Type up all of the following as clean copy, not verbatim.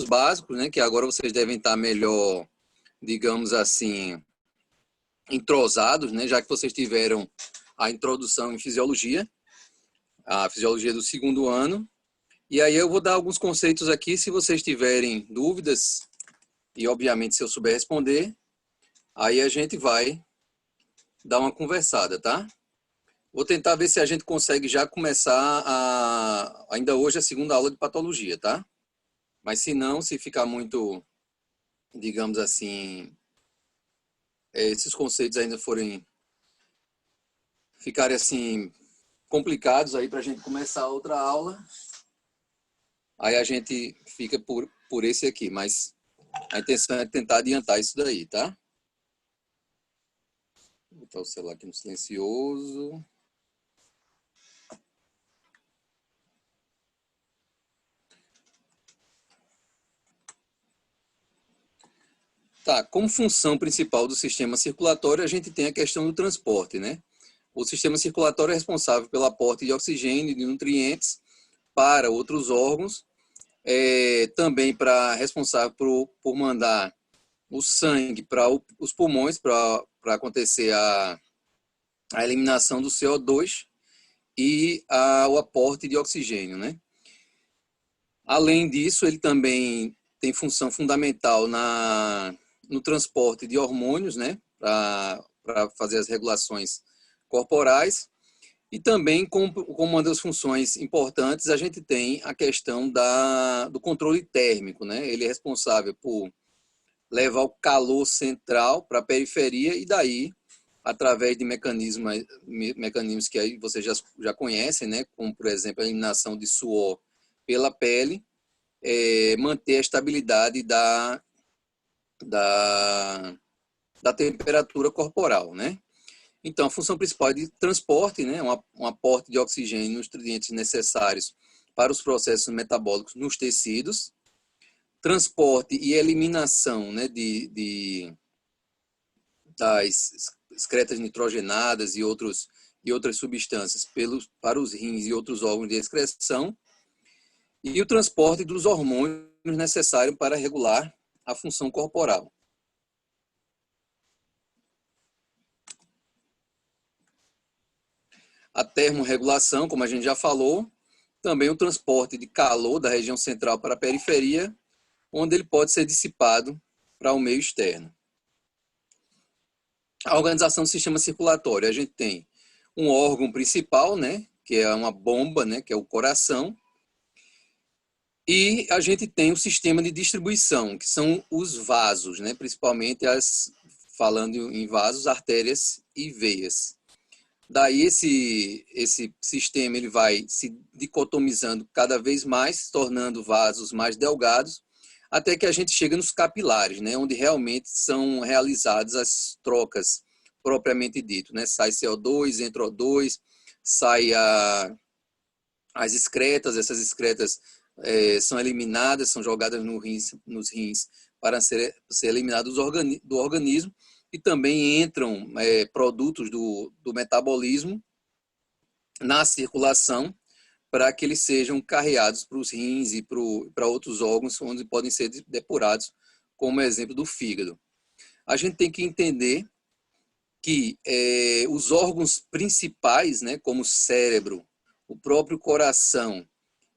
básicos, né, que agora vocês devem estar melhor, digamos assim, entrosados, né, já que vocês tiveram a introdução em fisiologia, a fisiologia do segundo ano. E aí eu vou dar alguns conceitos aqui, se vocês tiverem dúvidas, e obviamente se eu souber responder, aí a gente vai dar uma conversada, tá? Vou tentar ver se a gente consegue já começar ainda hoje a segunda aula de patologia, tá? Mas se não, se ficar muito, digamos assim, esses conceitos ainda ficarem assim complicados aí para a gente começar outra aula, aí a gente fica por esse aqui, mas a intenção é tentar adiantar isso daí, tá? Vou botar o celular aqui no silencioso. Tá, como função principal do sistema circulatório, a gente tem a questão do transporte, né? O sistema circulatório é responsável pelo aporte de oxigênio e de nutrientes para outros órgãos, também responsável por mandar o sangue para os pulmões para acontecer a eliminação do CO2 e o aporte de oxigênio, né? Além disso, ele também tem função fundamental no transporte de hormônios, né? Para fazer as regulações corporais. E também, como uma das funções importantes, a gente tem a questão do controle térmico, né? Ele é responsável por levar o calor central para a periferia e daí, através de mecanismos que aí vocês já conhecem, né? Como, por exemplo, a eliminação de suor pela pele, manter a estabilidade da temperatura corporal, né? Então, a função principal é de transporte, né? Um aporte de oxigênio e nutrientes necessários para os processos metabólicos nos tecidos, transporte e eliminação, né, das excretas nitrogenadas e outras substâncias para os rins e outros órgãos de excreção, e o transporte dos hormônios necessários para regular a função corporal. A termorregulação, como a gente já falou, também o transporte de calor da região central para a periferia, onde ele pode ser dissipado para o meio externo. A organização do sistema circulatório, a gente tem um órgão principal, né, que é uma bomba, né, que é o coração, e a gente tem o sistema de distribuição, que são os vasos, né, principalmente falando em vasos, artérias e veias. Daí esse sistema ele vai se dicotomizando cada vez mais, tornando vasos mais delgados, até que a gente chega nos capilares, né, onde realmente são realizadas as trocas propriamente dito, né? Sai CO2, entra O2, sai as excretas, essas excretas são eliminadas, são jogadas nos rins para ser eliminadas do organismo, e também entram produtos do metabolismo na circulação para que eles sejam carreados para os rins e para outros órgãos onde podem ser depurados, como exemplo do fígado. A gente tem que entender que os órgãos principais, né, como o cérebro, o próprio coração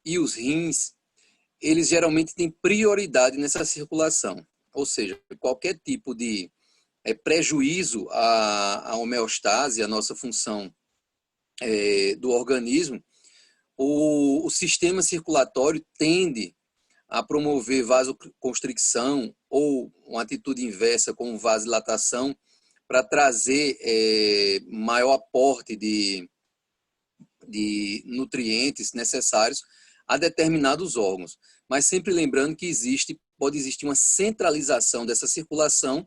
e os rins, eles geralmente têm prioridade nessa circulação. Ou seja, qualquer tipo de prejuízo à homeostase, à nossa função do organismo, o sistema circulatório tende a promover vasoconstricção ou uma atitude inversa como vasodilatação para trazer maior aporte de nutrientes necessários a determinados órgãos. Mas sempre lembrando que pode existir uma centralização dessa circulação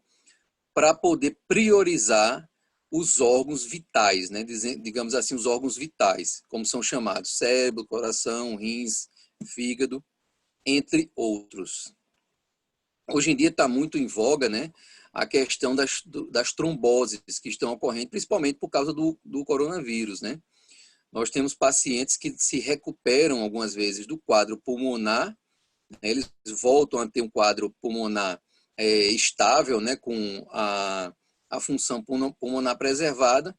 para poder priorizar os órgãos vitais, né? Digamos assim, os órgãos vitais, como são chamados, cérebro, coração, rins, fígado, entre outros. Hoje em dia está muito em voga, né, a questão das tromboses que estão ocorrendo, principalmente por causa do coronavírus, né? Nós temos pacientes que se recuperam algumas vezes do quadro pulmonar Eles voltam a ter um quadro pulmonar estável, né, com a função pulmonar preservada,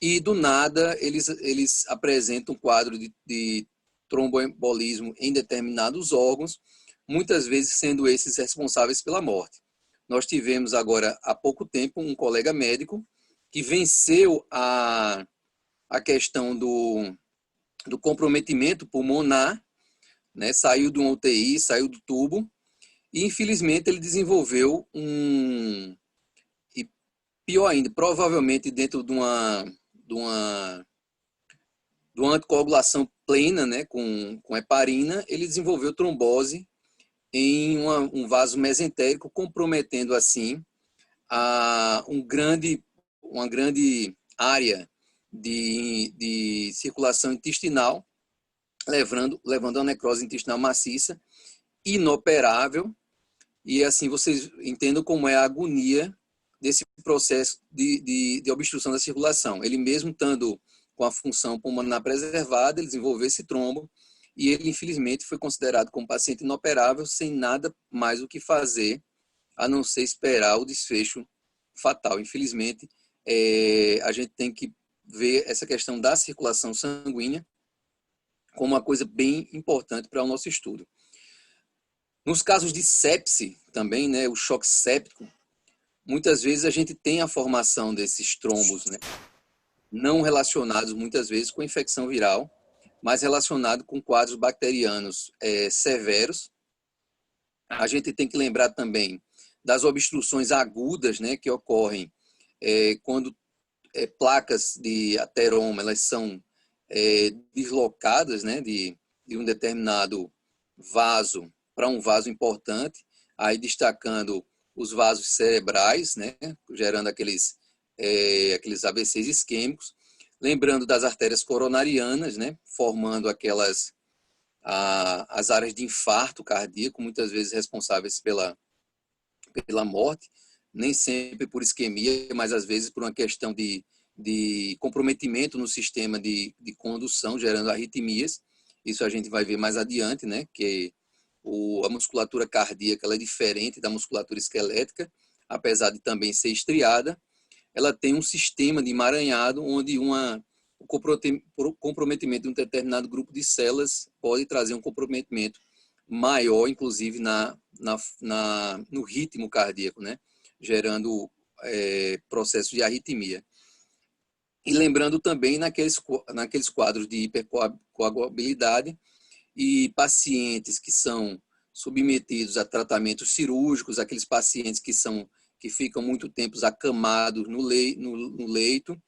e do nada eles apresentam um quadro de tromboembolismo em determinados órgãos, muitas vezes sendo esses responsáveis pela morte. Nós tivemos agora, há pouco tempo, um colega médico que venceu a questão do comprometimento pulmonar, né? Saiu de uma UTI, saiu do tubo, e infelizmente ele desenvolveu e pior ainda, provavelmente dentro de uma anticoagulação plena, né, com heparina, ele desenvolveu trombose em um vaso mesentérico, comprometendo assim uma grande área de circulação intestinal, levando a uma necrose intestinal maciça, inoperável, e assim vocês entendam como é a agonia desse processo de obstrução da circulação. Ele mesmo estando com a função pulmonar preservada, ele desenvolveu esse trombo, e ele infelizmente foi considerado como paciente inoperável, sem nada mais o que fazer, a não ser esperar o desfecho fatal. Infelizmente, a gente tem que ver essa questão da circulação sanguínea como uma coisa bem importante para o nosso estudo. Nos casos de sepse também, né, o choque séptico, muitas vezes a gente tem a formação desses trombos, né, não relacionados muitas vezes com infecção viral, mas relacionado com quadros bacterianos severos. A gente tem que lembrar também das obstruções agudas, né, que ocorrem quando placas de ateroma elas são deslocadas, né, de um determinado vaso para um vaso importante, aí destacando os vasos cerebrais, né, gerando aqueles AVCs isquêmicos, lembrando das artérias coronarianas, né, formando as áreas de infarto cardíaco, muitas vezes responsáveis pela morte, nem sempre por isquemia, mas às vezes por uma questão de comprometimento no sistema de condução, gerando arritmias. Isso a gente vai ver mais adiante, né, que a musculatura cardíaca ela é diferente da musculatura esquelética, apesar de também ser estriada. Ela tem um sistema de emaranhado onde o comprometimento de um determinado grupo de células pode trazer um comprometimento maior, inclusive no ritmo cardíaco, né? Gerando processos de arritmia. E lembrando também naqueles quadros de hipercoagulabilidade e pacientes que são submetidos a tratamentos cirúrgicos, aqueles pacientes que ficam muito tempo acamados no leito,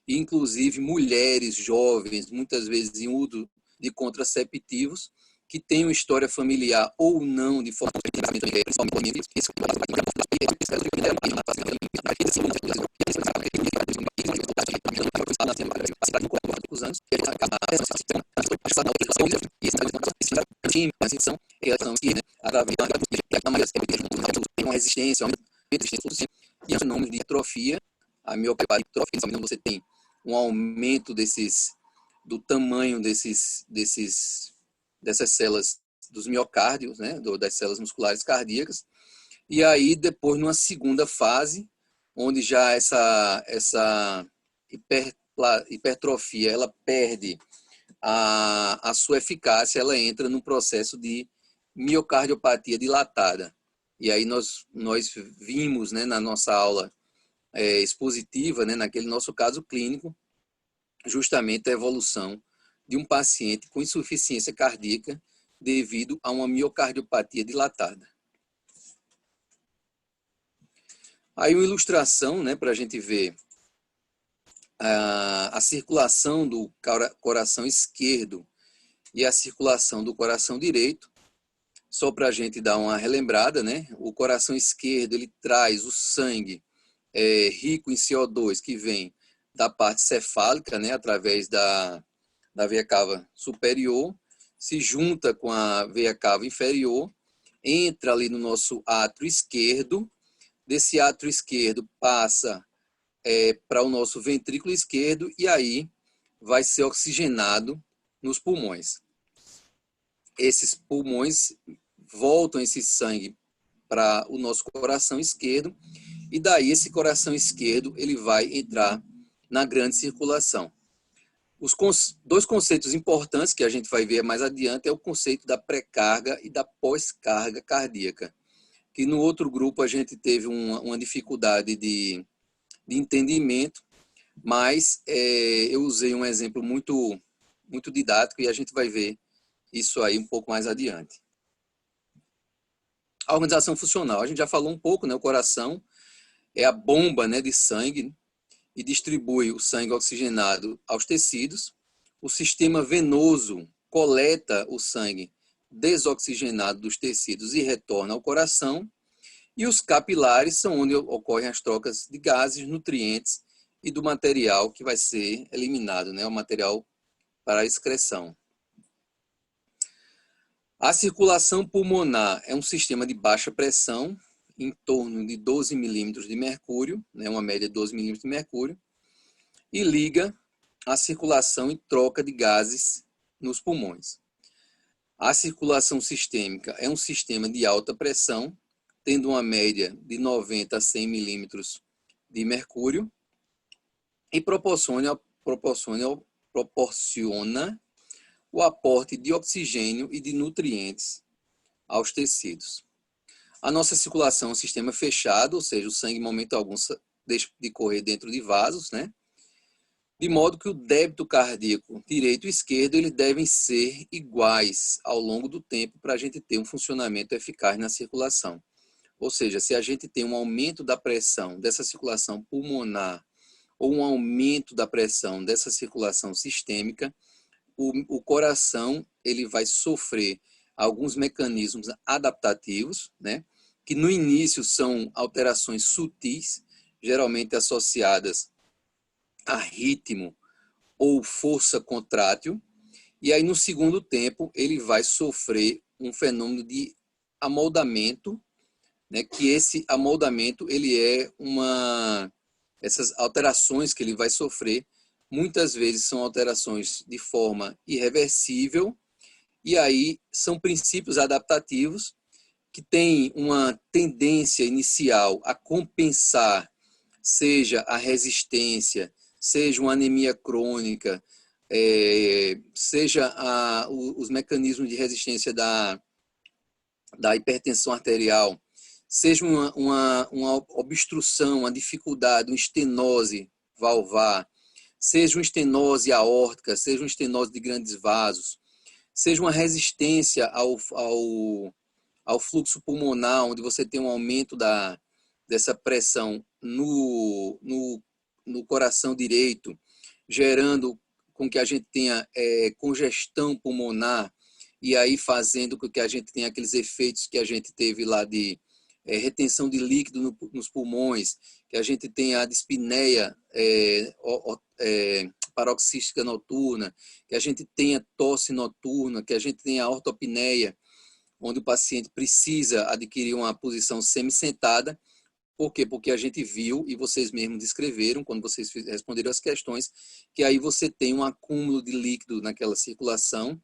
e inclusive mulheres jovens, muitas vezes em uso de contraceptivos, que têm uma história familiar ou não de forma principalmente anos, uma resistência, e o nome de atrofia, a miocardial atrofia, então você tem um aumento do tamanho dessas células dos miocárdios, né, das células musculares cardíacas, e aí depois numa segunda fase, onde já essa hipertrofia ela perde a sua eficácia, ela entra num processo de miocardiopatia dilatada. E aí nós vimos, né, na nossa aula expositiva, né, naquele nosso caso clínico, justamente a evolução de um paciente com insuficiência cardíaca devido a uma miocardiopatia dilatada. Aí uma ilustração, né, para a gente ver a circulação do coração esquerdo e a circulação do coração direito, só para a gente dar uma relembrada, né? O coração esquerdo ele traz o sangue rico em CO2 que vem da parte cefálica, né? Através da veia cava superior, se junta com a veia cava inferior, entra ali no nosso átrio esquerdo, desse átrio esquerdo passa para o nosso ventrículo esquerdo e aí vai ser oxigenado nos pulmões. Esses pulmões voltam esse sangue para o nosso coração esquerdo, e daí esse coração esquerdo ele vai entrar na grande circulação. Os dois conceitos importantes que a gente vai ver mais adiante é o conceito da pré-carga e da pós-carga cardíaca, que no outro grupo a gente teve uma dificuldade de entendimento, mas eu usei um exemplo muito didático e a gente vai ver isso aí um pouco mais adiante. A organização funcional, a gente já falou um pouco, né? O coração é a bomba, né, de sangue e distribui o sangue oxigenado aos tecidos. O sistema venoso coleta o sangue desoxigenado dos tecidos e retorna ao coração. E os capilares são onde ocorrem as trocas de gases, nutrientes e do material que vai ser eliminado, né, o material para a excreção. A circulação pulmonar é um sistema de baixa pressão, em torno de 12 milímetros de mercúrio, né, uma média de 12 milímetros de mercúrio, e liga a circulação e troca de gases nos pulmões. A circulação sistêmica é um sistema de alta pressão, tendo uma média de 90 a 100 milímetros de mercúrio, e proporciona o aporte de oxigênio e de nutrientes aos tecidos. A nossa circulação é um sistema fechado, ou seja, o sangue em momento algum deixa de correr dentro de vasos, né? De modo que o débito cardíaco direito e esquerdo eles devem ser iguais ao longo do tempo para a gente ter um funcionamento eficaz na circulação. Ou seja, se a gente tem um aumento da pressão dessa circulação pulmonar ou um aumento da pressão dessa circulação sistêmica, o coração ele vai sofrer alguns mecanismos adaptativos, né, que no início são alterações sutis, geralmente associadas a ritmo ou força contrátil, e aí no segundo tempo ele vai sofrer um fenômeno de amoldamento, né, que esse amoldamento ele é essas alterações que ele vai sofrer muitas vezes são alterações de forma irreversível, e aí são princípios adaptativos que têm uma tendência inicial a compensar, seja a resistência, seja uma anemia crônica, seja os mecanismos de resistência da hipertensão arterial, seja uma obstrução, uma dificuldade, uma estenose valvar, seja uma estenose aórtica, seja uma estenose de grandes vasos, seja uma resistência ao fluxo pulmonar, onde você tem um aumento dessa pressão no coração direito, gerando com que a gente tenha congestão pulmonar, e aí fazendo com que a gente tenha aqueles efeitos que a gente teve lá de retenção de líquido nos pulmões, que a gente tenha a dispneia paroxística noturna, que a gente tenha tosse noturna, que a gente tenha a ortopneia, onde o paciente precisa adquirir uma posição semi-sentada. Por quê? Porque a gente viu, e vocês mesmos descreveram, quando vocês responderam as questões, que aí você tem um acúmulo de líquido naquela circulação,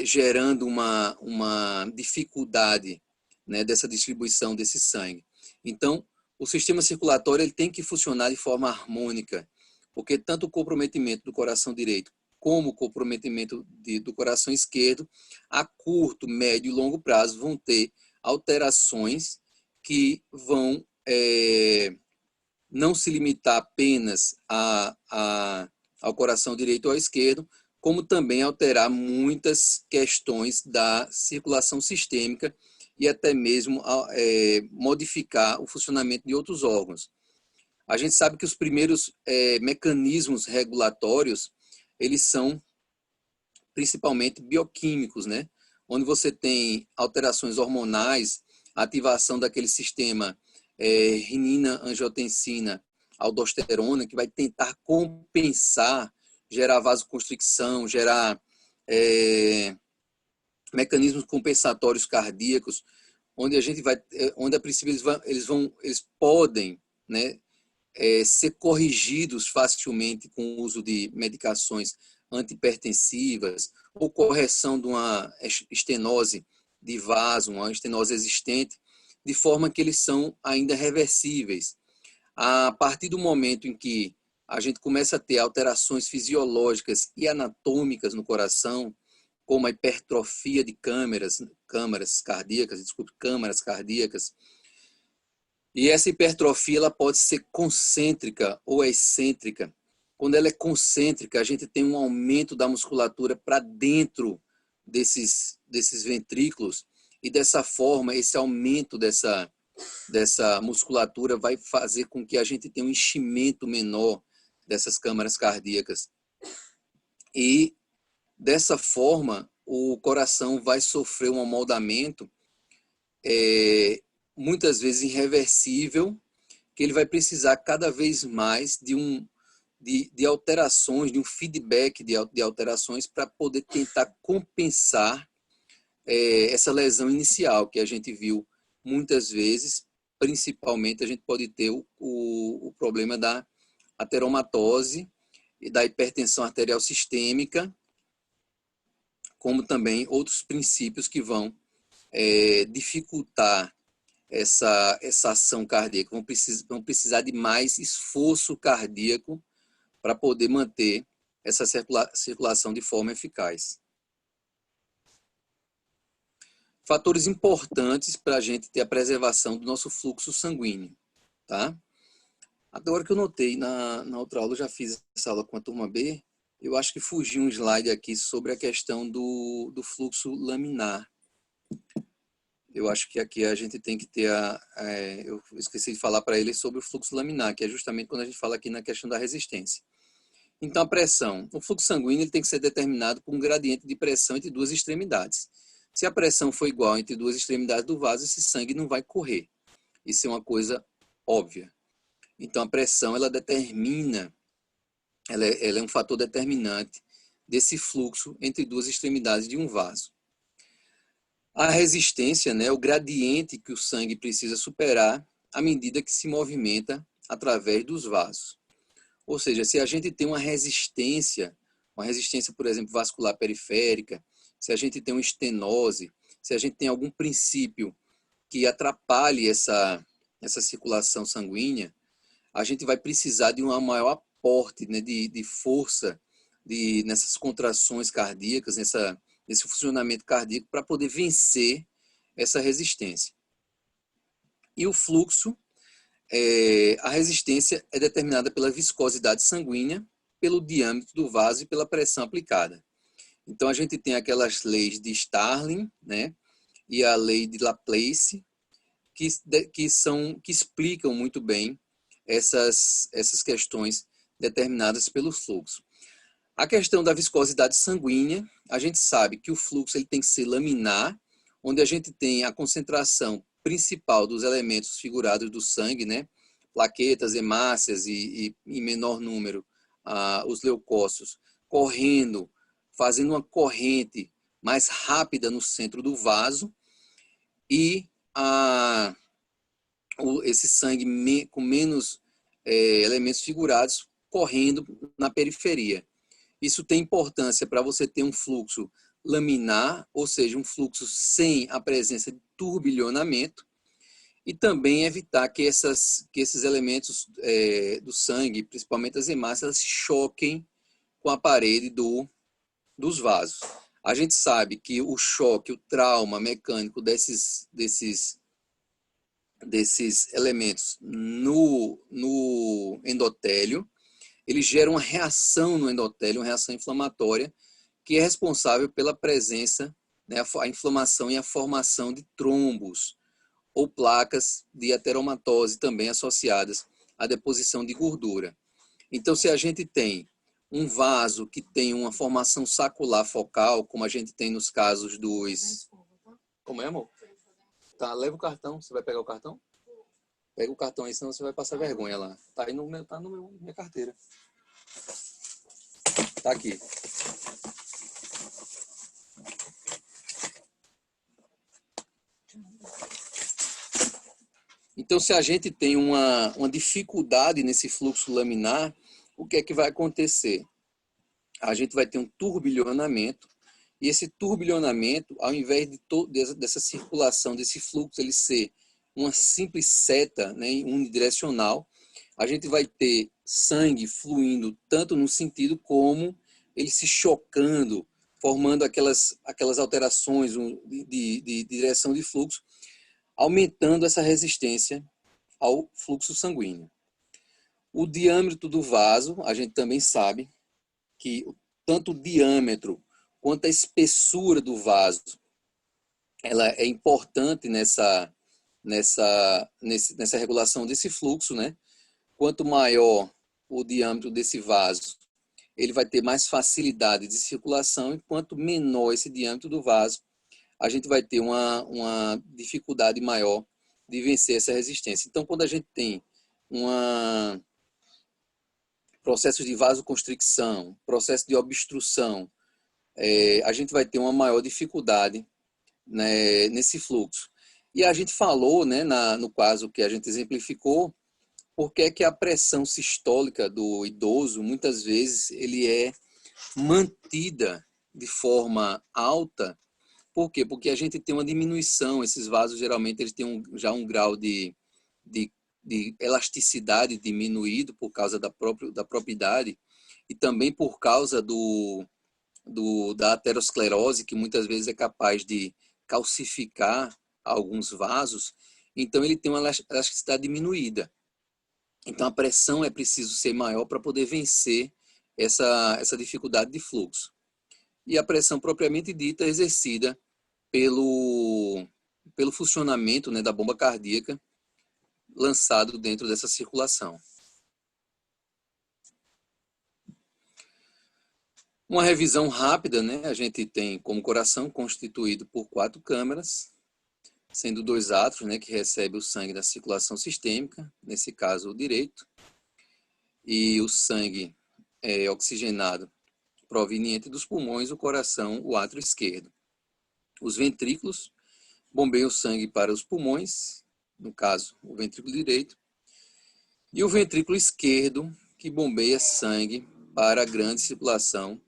gerando uma dificuldade, né, dessa distribuição desse sangue. Então, o sistema circulatório ele tem que funcionar de forma harmônica, porque tanto o comprometimento do coração direito como o comprometimento do coração esquerdo, a curto, médio e longo prazo, vão ter alterações que vão não se limitar apenas ao coração direito ou ao esquerdo, como também alterar muitas questões da circulação sistêmica e até mesmo modificar o funcionamento de outros órgãos. A gente sabe que os primeiros mecanismos regulatórios, eles são principalmente bioquímicos, né? Onde você tem alterações hormonais, ativação daquele sistema renina, angiotensina, aldosterona, que vai tentar compensar, gerar vasoconstricção, gerar mecanismos compensatórios cardíacos, onde a gente vai, onde a princípio eles podem, né, ser corrigidos facilmente com o uso de medicações antihipertensivas, ou correção de uma estenose de vaso, uma estenose existente, de forma que eles são ainda reversíveis. A partir do momento em que a gente começa a ter alterações fisiológicas e anatômicas no coração, como a hipertrofia de câmaras cardíacas, e essa hipertrofia ela pode ser concêntrica ou excêntrica. Quando ela é concêntrica, a gente tem um aumento da musculatura para dentro desses ventrículos, e dessa forma, esse aumento dessa musculatura vai fazer com que a gente tenha um enchimento menor dessas câmaras cardíacas. E, dessa forma, o coração vai sofrer um amoldamento, muitas vezes irreversível, que ele vai precisar cada vez mais de alterações, de um feedback de alterações para poder tentar compensar essa lesão inicial que a gente viu muitas vezes. Principalmente a gente pode ter o problema da ateromatose e da hipertensão arterial sistêmica, como também outros princípios que vão dificultar essa ação cardíaca, vão precisar de mais esforço cardíaco para poder manter essa circulação de forma eficaz. Fatores importantes para a gente ter a preservação do nosso fluxo sanguíneo, tá? Agora que eu notei, na outra aula, eu já fiz essa aula com a turma B, eu acho que fugiu um slide aqui sobre a questão do fluxo laminar. Eu acho que aqui a gente tem que ter eu esqueci de falar para eles sobre o fluxo laminar, que é justamente quando a gente fala aqui na questão da resistência. Então, a pressão. O fluxo sanguíneo ele tem que ser determinado por um gradiente de pressão entre duas extremidades. Se a pressão for igual entre duas extremidades do vaso, esse sangue não vai correr. Isso é uma coisa óbvia. Então, a pressão, ela determina, ela é um fator determinante desse fluxo entre duas extremidades de um vaso. A resistência, né, é o gradiente que o sangue precisa superar à medida que se movimenta através dos vasos. Ou seja, se a gente tem uma resistência, por exemplo, vascular periférica, se a gente tem uma estenose, se a gente tem algum princípio que atrapalhe essa circulação sanguínea, a gente vai precisar de um maior aporte, né, de força nessas contrações cardíacas, nesse funcionamento cardíaco, para poder vencer essa resistência. E o fluxo, a resistência é determinada pela viscosidade sanguínea, pelo diâmetro do vaso e pela pressão aplicada. Então, a gente tem aquelas leis de Starling, né, e a lei de Laplace, que explicam muito bem essas questões determinadas pelo fluxo. A questão da viscosidade sanguínea, a gente sabe que o fluxo ele tem que ser laminar, onde a gente tem a concentração principal dos elementos figurados do sangue, né, plaquetas, hemácias e em menor número, os leucócitos, correndo, fazendo uma corrente mais rápida no centro do vaso, e esse sangue com menos elementos figurados correndo na periferia. Isso tem importância para você ter um fluxo laminar, ou seja, um fluxo sem a presença de turbilhonamento, e também evitar que esses elementos do sangue, principalmente as hemácias, choquem com a parede dos vasos. A gente sabe que o choque, o trauma mecânico desses elementos no endotélio, ele gera uma reação no endotélio, uma reação inflamatória, que é responsável pela presença, né, a inflamação e a formação de trombos ou placas de ateromatose também associadas à deposição de gordura. Então, se a gente tem um vaso que tem uma formação sacular focal, como a gente tem nos casos dos... Como é, amor? Tá, leva o cartão. Você vai pegar o cartão? Pega o cartão aí, senão você vai passar vergonha lá. Tá aí minha carteira. Tá aqui. Então, se a gente tem uma dificuldade nesse fluxo laminar, o que é que vai acontecer? a gente vai ter um turbilhonamento, e esse turbilhonamento, ao invés dessa circulação, desse fluxo, ele ser uma simples seta, né, unidirecional, a gente vai ter sangue fluindo tanto no sentido como ele se chocando, formando aquelas alterações de direção de fluxo, aumentando essa resistência ao fluxo sanguíneo. O diâmetro do vaso, a gente também sabe que tanto o diâmetro quanto a espessura do vaso, ela é importante nessa regulação desse fluxo, né? Quanto maior o diâmetro desse vaso, ele vai ter mais facilidade de circulação, e quanto menor esse diâmetro do vaso, a gente vai ter uma dificuldade maior de vencer essa resistência. Então, quando a gente tem processos de vasoconstricção, processo de obstrução, a gente vai ter uma maior dificuldade, né, nesse fluxo. E a gente falou, né, no caso que a gente exemplificou, porque é que a pressão sistólica do idoso, muitas vezes, ele é mantida de forma alta. Por quê? Porque a gente tem uma diminuição, esses vasos geralmente eles têm já um grau de, de elasticidade diminuído por causa da própria idade, e também por causa da aterosclerose, que muitas vezes é capaz de calcificar alguns vasos. Então ele tem uma elasticidade diminuída. Então a pressão é preciso ser maior para poder vencer essa dificuldade de fluxo. E a pressão propriamente dita é exercida pelo funcionamento, né, da bomba cardíaca lançado dentro dessa circulação. Uma revisão rápida, né? A gente tem como coração constituído por 4 câmaras, sendo 2 átrios, né, que recebe o sangue da circulação sistêmica, nesse caso o direito, e o sangue oxigenado proveniente dos pulmões, o coração, o átrio esquerdo. Os ventrículos bombeiam o sangue para os pulmões, no caso o ventrículo direito, e o ventrículo esquerdo, que bombeia sangue para a grande circulação,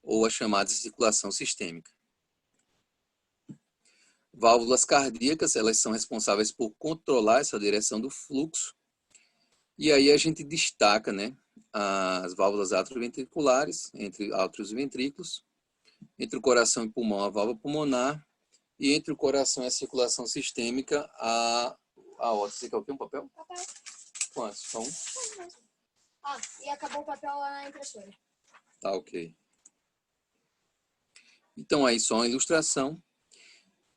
ou a chamada circulação sistêmica. Válvulas cardíacas, elas são responsáveis por controlar essa direção do fluxo. E aí a gente destaca, né, as válvulas atrioventriculares, entre átrios e ventrículos, entre o coração e pulmão, a válvula pulmonar, e entre o coração e a circulação sistêmica, a aorta. Você quer o quê? Um papel? Papel. Quantos? Só um? E acabou o papel lá na impressora. Tá, ok. Então, aí só uma ilustração.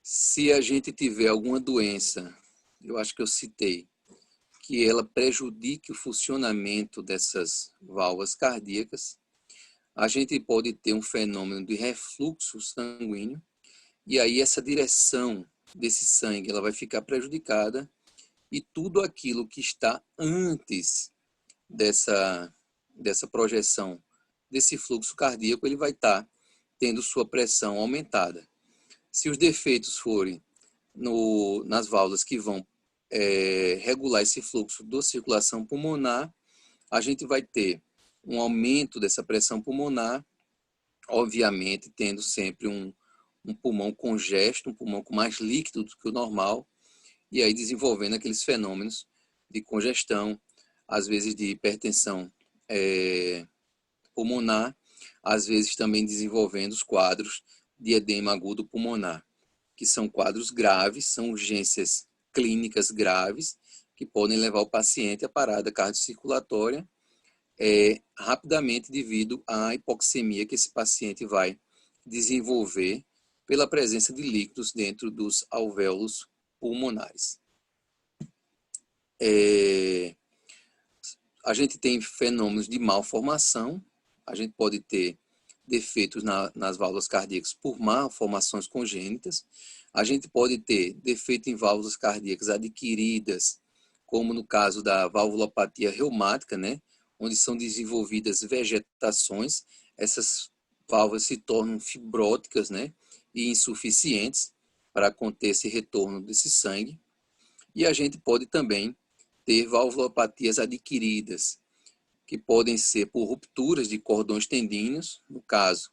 Se a gente tiver alguma doença, eu acho que eu citei, que ela prejudique o funcionamento dessas válvulas cardíacas, a gente pode ter um fenômeno de refluxo sanguíneo, e aí essa direção desse sangue ela vai ficar prejudicada, e tudo aquilo que está antes dessa projeção desse fluxo cardíaco, ele vai estar tendo sua pressão aumentada. Se os defeitos forem nas válvulas que vão regular esse fluxo da circulação pulmonar, a gente vai ter um aumento dessa pressão pulmonar, obviamente tendo sempre um pulmão congesto, um pulmão com mais líquido do que o normal, e aí desenvolvendo aqueles fenômenos de congestão, às vezes de hipertensão pulmonar, às vezes também desenvolvendo os quadros de edema agudo pulmonar, que são quadros graves, são urgências clínicas graves, que podem levar o paciente à parada cardiocirculatória rapidamente devido à hipoxemia que esse paciente vai desenvolver pela presença de líquidos dentro dos alvéolos pulmonares. A gente tem fenômenos de malformação, a gente pode ter defeitos nas válvulas cardíacas por malformações congênitas, a gente pode ter defeito em válvulas cardíacas adquiridas, como no caso da valvulopatia reumática, né, onde são desenvolvidas vegetações, essas válvulas se tornam fibróticas, né, e insuficientes para conter esse retorno desse sangue. E a gente pode também ter valvulopatias adquiridas, que podem ser por rupturas de cordões tendíneos, no caso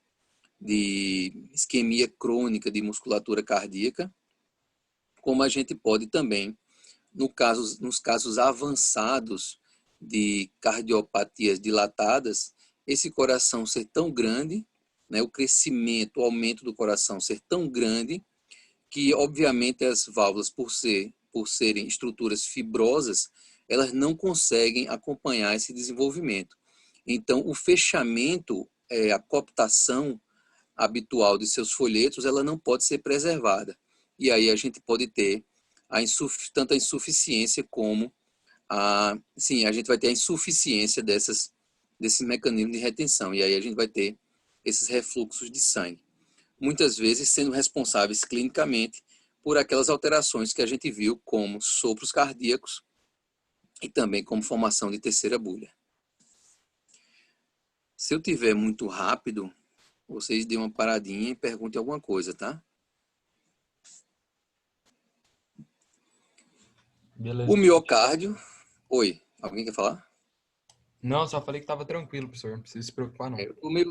de isquemia crônica de musculatura cardíaca, como a gente pode também, nos casos avançados de cardiopatias dilatadas, esse coração ser tão grande, né, o crescimento, o aumento do coração ser tão grande, que obviamente as válvulas, por serem estruturas fibrosas, elas não conseguem acompanhar esse desenvolvimento. Então, o fechamento, a coaptação habitual de seus folhetos, ela não pode ser preservada. E aí a gente pode ter tanto a insuficiência como sim, a gente vai ter a insuficiência desses mecanismos de retenção. E aí a gente vai ter esses refluxos de sangue. Muitas vezes sendo responsáveis clinicamente por aquelas alterações que a gente viu, como sopros cardíacos e também como formação de terceira bolha. Se eu tiver muito rápido, vocês dêem uma paradinha e perguntem alguma coisa, tá? Beleza. O miocárdio... Oi, alguém quer falar? Não, só falei que estava tranquilo, professor. Não precisa se preocupar, não.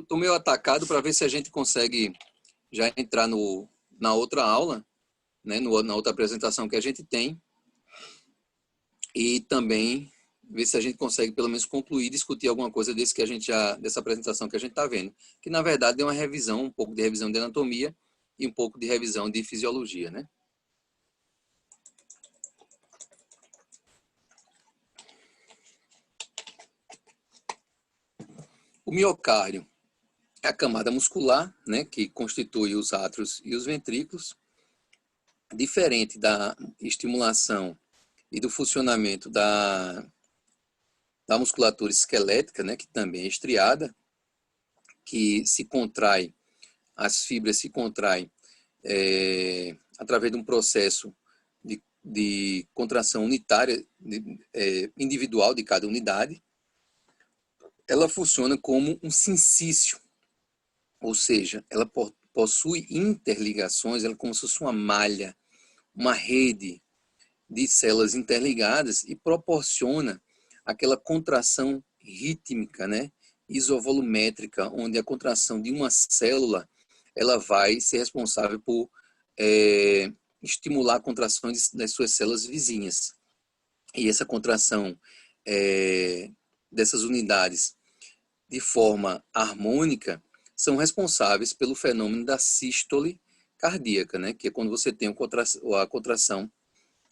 Tô meio atacado para ver se a gente consegue já entrar na outra aula, né, na outra apresentação que a gente tem, e também ver se a gente consegue pelo menos concluir, discutir alguma coisa dessa apresentação que a gente está vendo, que na verdade é uma revisão, um pouco de revisão de anatomia e um pouco de revisão de fisiologia, né? O miocárdio é a camada muscular, né, que constitui os átrios e os ventrículos. Diferente da estimulação e do funcionamento da musculatura esquelética, né, que também é estriada, que se contrai, as fibras se contraem através de um processo de contração unitária, individual de cada unidade. Ela funciona como um sincício, ou seja, ela possui interligações, ela é como se fosse uma malha, uma rede de células interligadas e proporciona aquela contração rítmica, né, isovolumétrica, onde a contração de uma célula ela vai ser responsável por estimular a contração das suas células vizinhas. E essa contração dessas unidades de forma harmônica são responsáveis pelo fenômeno da sístole cardíaca, né, que é quando você tem a contração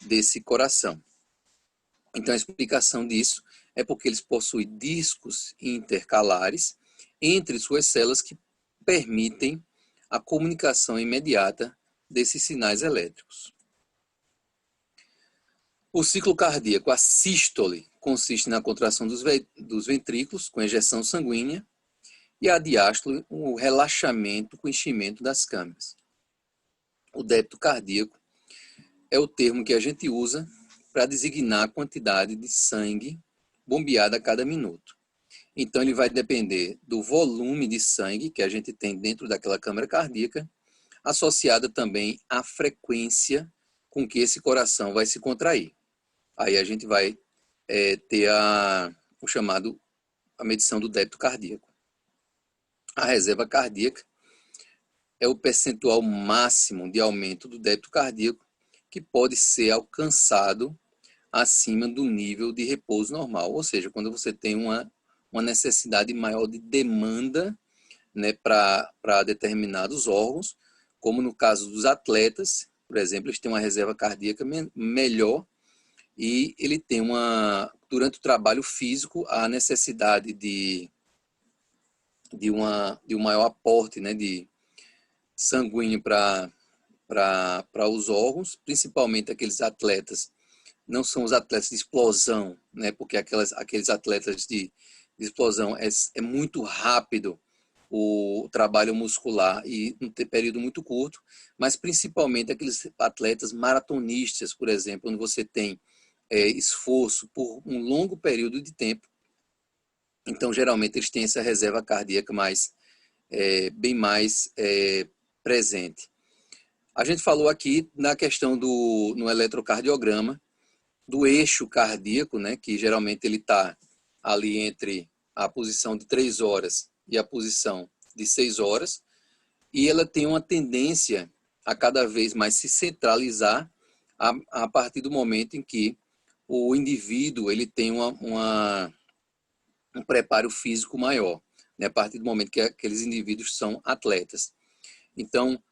desse coração. Então, a explicação disso é porque eles possuem discos intercalares entre suas células que permitem a comunicação imediata desses sinais elétricos. O ciclo cardíaco, a sístole, consiste na contração dos ventrículos com ejeção sanguínea e a diástole, o relaxamento com enchimento das câmeras. O débito cardíaco é o termo que a gente usa para designar a quantidade de sangue bombeada a cada minuto. Então, ele vai depender do volume de sangue que a gente tem dentro daquela câmara cardíaca, associada também à frequência com que esse coração vai se contrair. Aí a gente vai ter a medição do débito cardíaco. A reserva cardíaca é o percentual máximo de aumento do débito cardíaco que pode ser alcançado acima do nível de repouso normal, ou seja, quando você tem uma necessidade maior de demanda, né, para determinados órgãos, como no caso dos atletas, por exemplo, eles têm uma reserva cardíaca melhor e ele tem durante o trabalho físico, a necessidade de um maior aporte, né, de sanguíneo para os órgãos, principalmente aqueles atletas, não são os atletas de explosão, né, porque aqueles atletas de explosão é muito rápido o trabalho muscular e um período muito curto, mas principalmente aqueles atletas maratonistas, por exemplo, onde você tem esforço por um longo período de tempo. Então, geralmente, eles têm essa reserva cardíaca bem mais presente. A gente falou aqui na questão no eletrocardiograma, do eixo cardíaco, né, que geralmente ele está ali entre a posição de 3 horas e a posição de 6 horas, e ela tem uma tendência a cada vez mais se centralizar a partir do momento em que o indivíduo ele tem um preparo físico maior, né? A partir do momento que aqueles indivíduos são atletas. Então,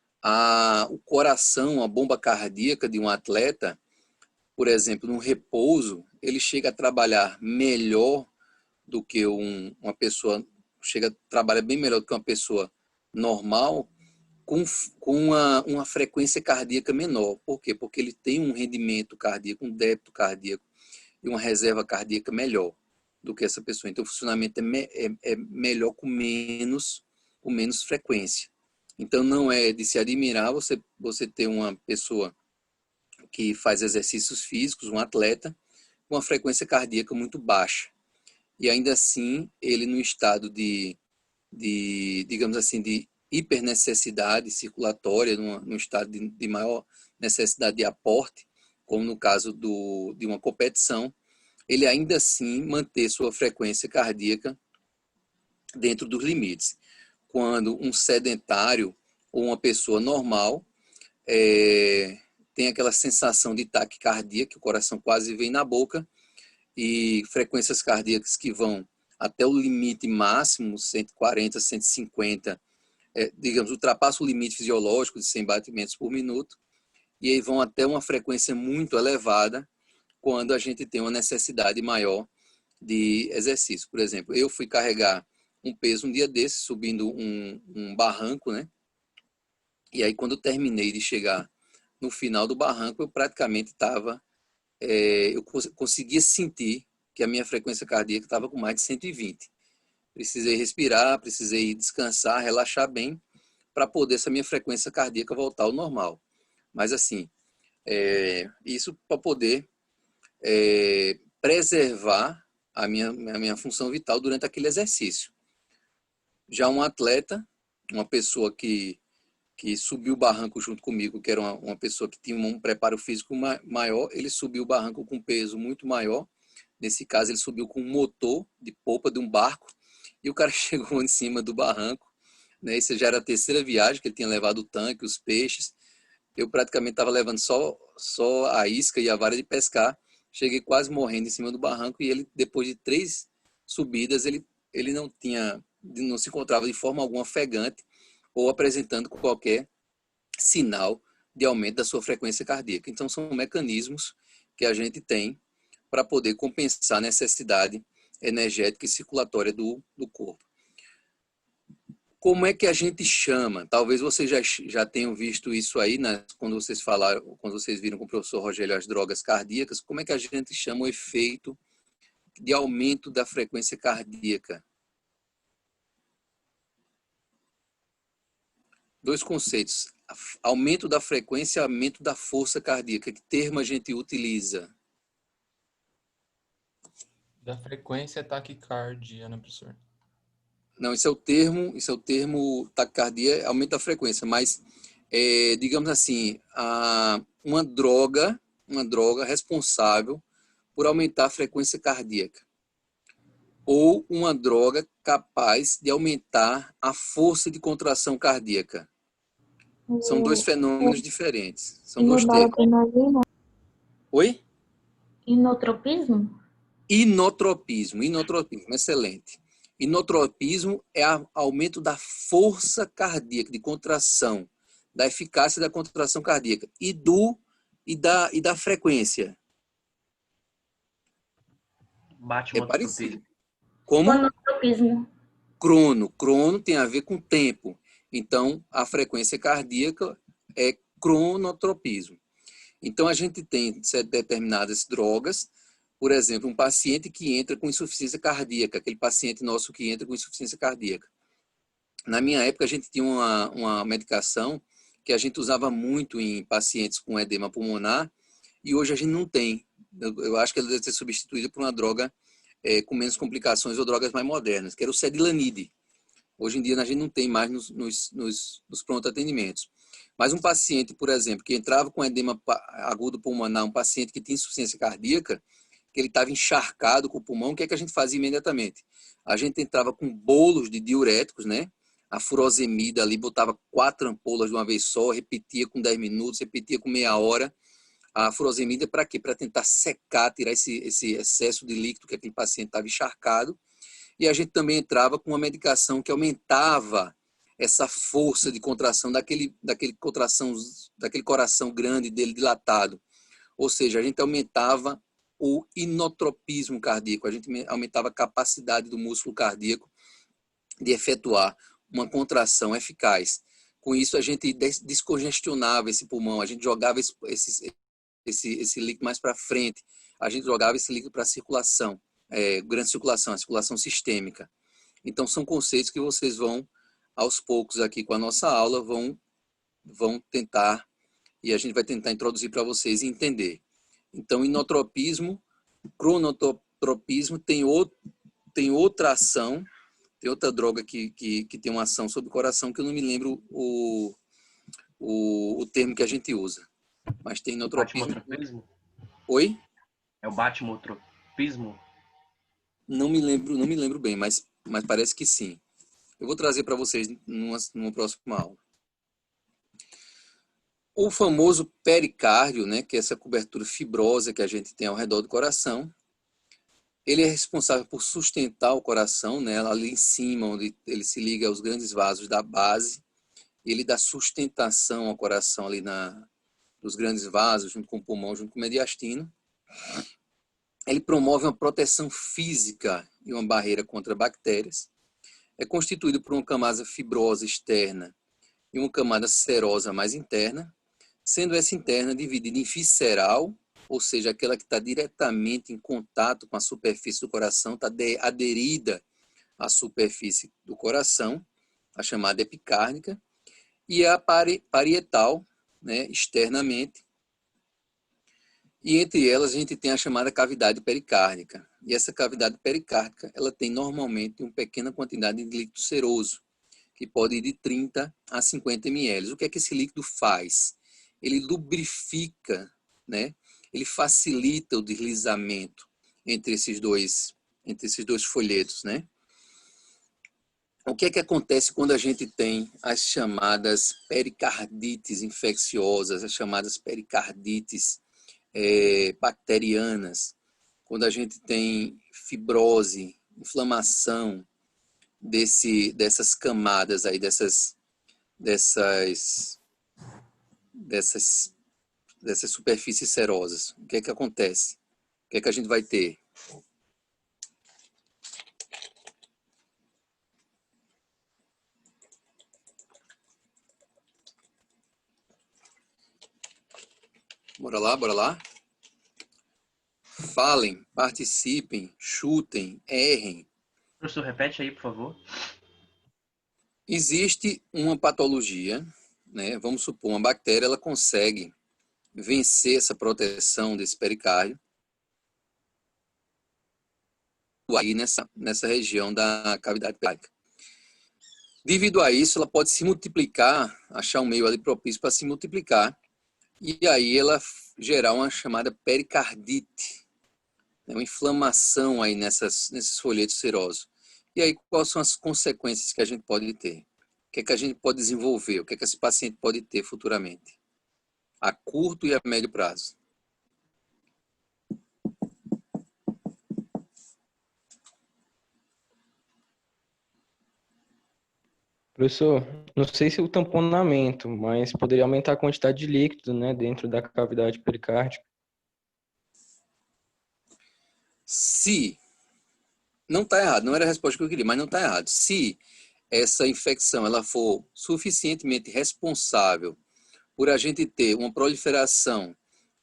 o coração, a bomba cardíaca de um atleta, por exemplo, no repouso, ele chega a trabalhar melhor do que uma pessoa, trabalha bem melhor do que uma pessoa normal, com uma frequência cardíaca menor. Por quê? Porque ele tem um rendimento cardíaco, um débito cardíaco e uma reserva cardíaca melhor do que essa pessoa. Então, o funcionamento é melhor com menos frequência. Então, não é de se admirar você ter uma pessoa que faz exercícios físicos, um atleta, com uma frequência cardíaca muito baixa. E ainda assim, ele no estado digamos assim, de hipernecessidade circulatória, no estado de maior necessidade de aporte, como no caso de uma competição, ele ainda assim manter sua frequência cardíaca dentro dos limites. Quando um sedentário ou uma pessoa normal tem aquela sensação de taquicardia, que o coração quase vem na boca, e frequências cardíacas que vão até o limite máximo, 140, 150, digamos, ultrapassa o limite fisiológico de 100 batimentos por minuto, e aí vão até uma frequência muito elevada quando a gente tem uma necessidade maior de exercício. Por exemplo, eu fui carregar um peso um dia desses, subindo um barranco, né? E aí, quando eu terminei de chegar no final do barranco, eu praticamente estava... eu conseguia sentir que a minha frequência cardíaca estava com mais de 120. Precisei respirar, precisei descansar, relaxar bem, para poder essa minha frequência cardíaca voltar ao normal. Mas, assim, isso para poder preservar a minha função vital durante aquele exercício. Já um atleta, uma pessoa que subiu o barranco junto comigo, que era uma pessoa que tinha um preparo físico maior, ele subiu o barranco com peso muito maior. Nesse caso, ele subiu com um motor de polpa de um barco, e o cara chegou em cima do barranco, né? Isso já era a terceira viagem que ele tinha levado o tanque, os peixes. Eu praticamente estava levando só a isca e a vara de pescar. Cheguei quase morrendo em cima do barranco, e ele, depois de 3 subidas, ele não se encontrava de forma alguma ofegante ou apresentando qualquer sinal de aumento da sua frequência cardíaca. Então, são mecanismos que a gente tem para poder compensar a necessidade energética e circulatória do corpo. Como é que a gente chama? Talvez vocês já tenham visto isso aí, né? Quando vocês viram com o professor Rogério as drogas cardíacas. Como é que a gente chama o efeito de aumento da frequência cardíaca? 2 conceitos: aumento da frequência e aumento da força cardíaca. Que termo a gente utiliza? Da frequência taquicardia, né, professor? Não, esse é o termo taquicardia, aumento da frequência, mas digamos assim, uma droga responsável por aumentar a frequência cardíaca, ou uma droga capaz de aumentar a força de contração cardíaca. São 2 fenômenos diferentes. São 2 termos. Oi? Inotropismo? Inotropismo, excelente. Inotropismo é aumento da força cardíaca, de contração, da eficácia da contração cardíaca e da frequência. É parecido. Como? Cronotropismo. Crono tem a ver com tempo. Então, a frequência cardíaca é cronotropismo. Então, a gente tem determinadas drogas. Por exemplo, um paciente que entra com insuficiência cardíaca, aquele paciente nosso que entra com insuficiência cardíaca. Na minha época, a gente tinha uma medicação que a gente usava muito em pacientes com edema pulmonar, e hoje a gente não tem. Eu acho que ela deve ser substituída por uma droga com menos complicações ou drogas mais modernas, que era o Sedilanide. Hoje em dia, a gente não tem mais nos pronto atendimentos. Mas um paciente, por exemplo, que entrava com edema agudo pulmonar, um paciente que tinha insuficiência cardíaca, que ele estava encharcado com o pulmão, o que é que a gente fazia imediatamente? A gente entrava com bolos de diuréticos, né? A furosemida ali, botava 4 ampolas de uma vez só, repetia com 10 minutos, repetia com meia hora. A furosemida para quê? Para tentar secar, tirar esse excesso de líquido que aquele paciente estava encharcado. E a gente também entrava com uma medicação que aumentava essa força de contração daquele coração grande dele dilatado. Ou seja, a gente aumentava o inotropismo cardíaco, a gente aumentava a capacidade do músculo cardíaco de efetuar uma contração eficaz. Com isso, a gente descongestionava esse pulmão, a gente jogava esse líquido mais para frente, a gente jogava esse líquido para a circulação, grande circulação, a circulação sistêmica. Então, são conceitos que vocês vão, aos poucos aqui com a nossa aula, vão tentar, e a gente vai tentar introduzir para vocês e entender. Então, inotropismo, cronotropismo tem outra ação, tem outra droga que tem uma ação sobre o coração, que eu não me lembro o termo que a gente usa. Mas tem inotropismo. Batimotropismo? Oi? É o batimotropismo? Não me lembro bem, mas parece que sim. Eu vou trazer para vocês numa próxima aula. O famoso pericárdio, né, que é essa cobertura fibrosa que a gente tem ao redor do coração, ele é responsável por sustentar o coração, né, ali em cima, onde ele se liga aos grandes vasos da base, ele dá sustentação ao coração ali nos grandes vasos, junto com o pulmão, junto com o mediastino. Ele promove uma proteção física e uma barreira contra bactérias. É constituído por uma camada fibrosa externa e uma camada serosa mais interna, sendo essa interna dividida em visceral, ou seja, aquela que está diretamente em contato com a superfície do coração, está aderida à superfície do coração, a chamada epicárdica, e a parietal, né, externamente. E entre elas a gente tem a chamada cavidade pericárdica. E essa cavidade pericárdica, ela tem normalmente uma pequena quantidade de líquido seroso, que pode ir de 30 a 50 ml. O que é que esse líquido faz? Ele lubrifica, né? Ele facilita o deslizamento entre esses dois folhetos, né? O que é que acontece quando a gente tem as chamadas pericardites infecciosas, as chamadas pericardites bacterianas, quando a gente tem fibrose, inflamação dessas camadas aí, dessas superfícies serosas? O que é que acontece? O que é que a gente vai ter? Bora lá, bora lá. Falem, participem, chutem, errem. Professor, repete aí, por favor. Existe uma patologia, né? Vamos supor, uma bactéria, ela consegue vencer essa proteção desse pericárdio aí nessa região da cavidade pericárdica. Devido a isso, ela pode se multiplicar, achar um meio ali propício para se multiplicar, e aí ela gerar uma chamada pericardite, né? Uma inflamação aí nesses folhetos serosos. E aí, quais são as consequências que a gente pode ter? O que é que a gente pode desenvolver? O que é que esse paciente pode ter futuramente? A curto e a médio prazo. Professor, não sei se o tamponamento, mas poderia aumentar a quantidade de líquido, né, dentro da cavidade pericárdica. Se, não está errado, não era a resposta que eu queria, mas não está errado. Se essa infecção ela for suficientemente responsável por a gente ter uma proliferação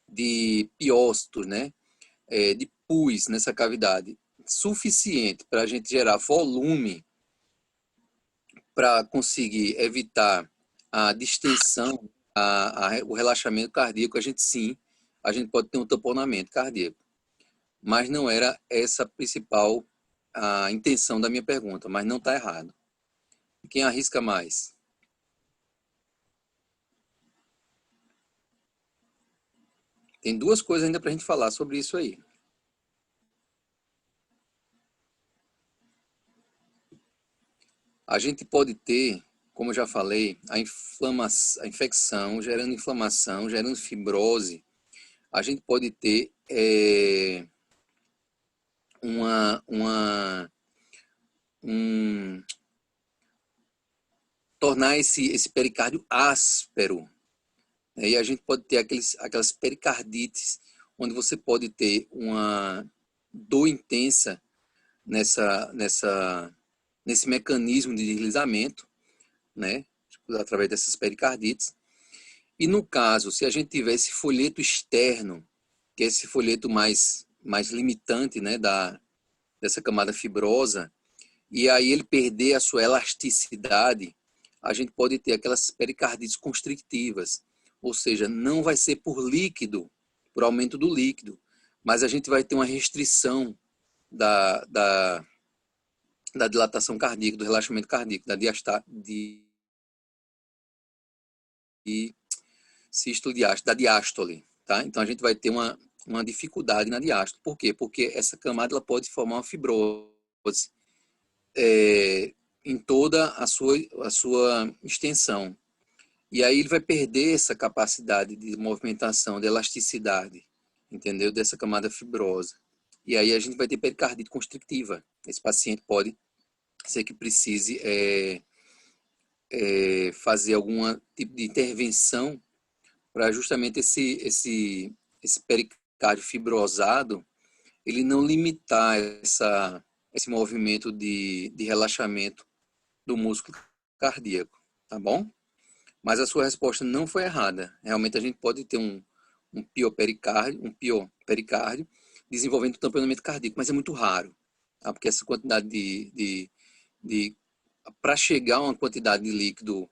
de piócitos, né, de pus nessa cavidade, suficiente para a gente gerar volume para conseguir evitar a distensão, o relaxamento cardíaco, a gente pode ter um tamponamento cardíaco. Mas não era essa a principal intenção da minha pergunta, mas não está errado. Quem arrisca mais? Tem duas coisas ainda para a gente falar sobre isso aí. A gente pode ter, como eu já falei, a infecção gerando inflamação, gerando fibrose. A gente pode ter tornar esse pericárdio áspero. E a gente pode ter aquelas pericardites, onde você pode ter uma dor intensa nesse mecanismo de deslizamento, né? Através dessas pericardites. E no caso, se a gente tiver esse folheto externo, que é esse folheto mais limitante, né, dessa camada fibrosa, e aí ele perder a sua elasticidade, a gente pode ter aquelas pericardites constrictivas, ou seja, não vai ser por líquido, por aumento do líquido, mas a gente vai ter uma restrição da dilatação cardíaca, do relaxamento cardíaco, da diástole, tá? Então a gente vai ter uma dificuldade na diástole. Por quê? Porque essa camada ela pode formar uma fibrose em toda a sua extensão. E aí ele vai perder essa capacidade de movimentação, de elasticidade, entendeu? Dessa camada fibrosa. E aí a gente vai ter pericardite constrictiva. Esse paciente pode ser que precise fazer algum tipo de intervenção para justamente esse pericárdio fibrosado, ele não limitar esse movimento de relaxamento do músculo cardíaco, tá bom? Mas a sua resposta não foi errada. Realmente a gente pode ter um piopericárdio desenvolvendo tamponamento cardíaco, mas é muito raro, tá? Porque essa quantidade para chegar a uma quantidade de líquido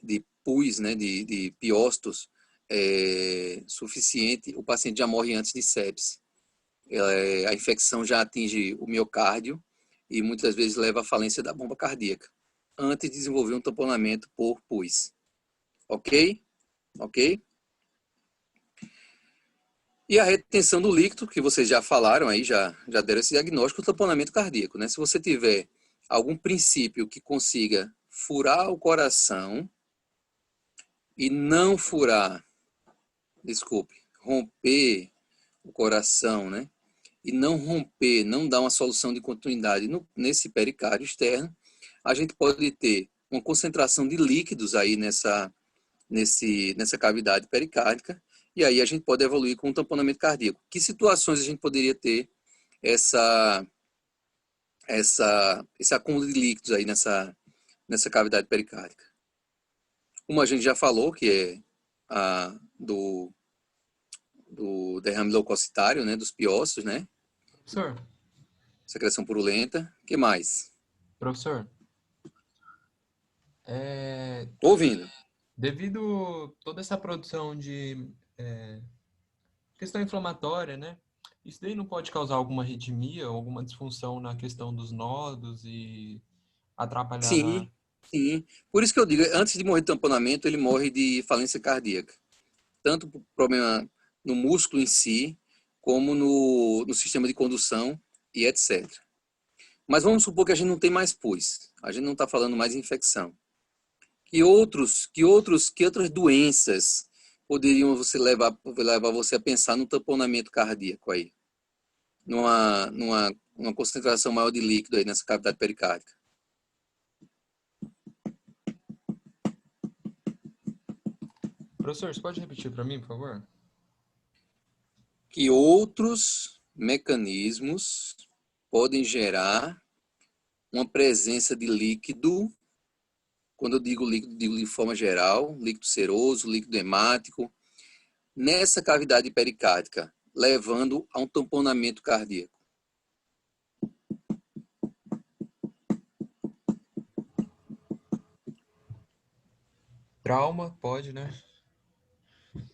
de pus, né, de piócitos suficiente, o paciente já morre antes de sepse. A infecção já atinge o miocárdio e muitas vezes leva à falência da bomba cardíaca, antes de desenvolver um tamponamento por pus. Ok? Ok? E a retenção do líquido, que vocês já falaram aí, já deram esse diagnóstico, o tamponamento cardíaco, né? Se você tiver algum princípio que consiga furar o coração e não romper o coração, né? E não romper, não dar uma solução de continuidade nesse pericárdio externo, a gente pode ter uma concentração de líquidos aí nessa cavidade pericárdica, e aí a gente pode evoluir com um tamponamento cardíaco. Que situações a gente poderia ter esse acúmulo de líquidos aí nessa cavidade pericárdica? Uma a gente já falou, que é do derrame leucocitário, né, dos piócitos, né? Professor, Secreção purulenta. O que mais? professor, Tô ouvindo. devido toda essa produção de questão inflamatória, né? Isso daí não pode causar alguma arritmia, alguma disfunção na questão dos nodos e atrapalhar na... Sim, sim. Por isso que eu digo, antes de morrer de tamponamento, ele morre de falência cardíaca. Tanto por problema no músculo em si, como no sistema de condução e etc. Mas vamos supor que a gente não tem mais pus. A gente não está falando mais em infecção. Que outras doenças poderiam levar você a pensar no tamponamento cardíaco aí? Numa concentração maior de líquido aí nessa cavidade pericárdica? Professor, você pode repetir para mim, por favor? Que outros mecanismos podem gerar uma presença de líquido, quando eu digo líquido, digo de forma geral, líquido seroso, líquido hemático, nessa cavidade pericárdica, levando a um tamponamento cardíaco. Trauma, pode, né?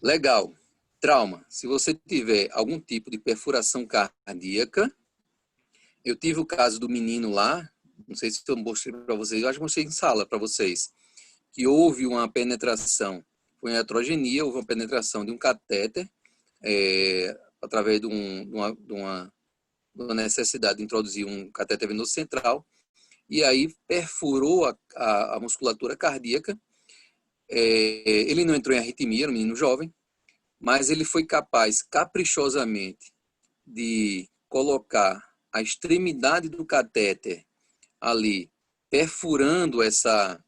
Legal. Trauma. Se você tiver algum tipo de perfuração cardíaca, eu tive o caso do menino lá, não sei se eu mostrei para vocês, eu acho que mostrei em sala para vocês, que houve uma penetração, foi uma heterogenia, houve uma penetração de um catéter, através de uma necessidade de introduzir um catéter venoso central, e aí perfurou a musculatura cardíaca. Ele não entrou em arritmia, era um menino jovem, mas ele foi capaz, caprichosamente, de colocar a extremidade do catéter ali, perfurando essa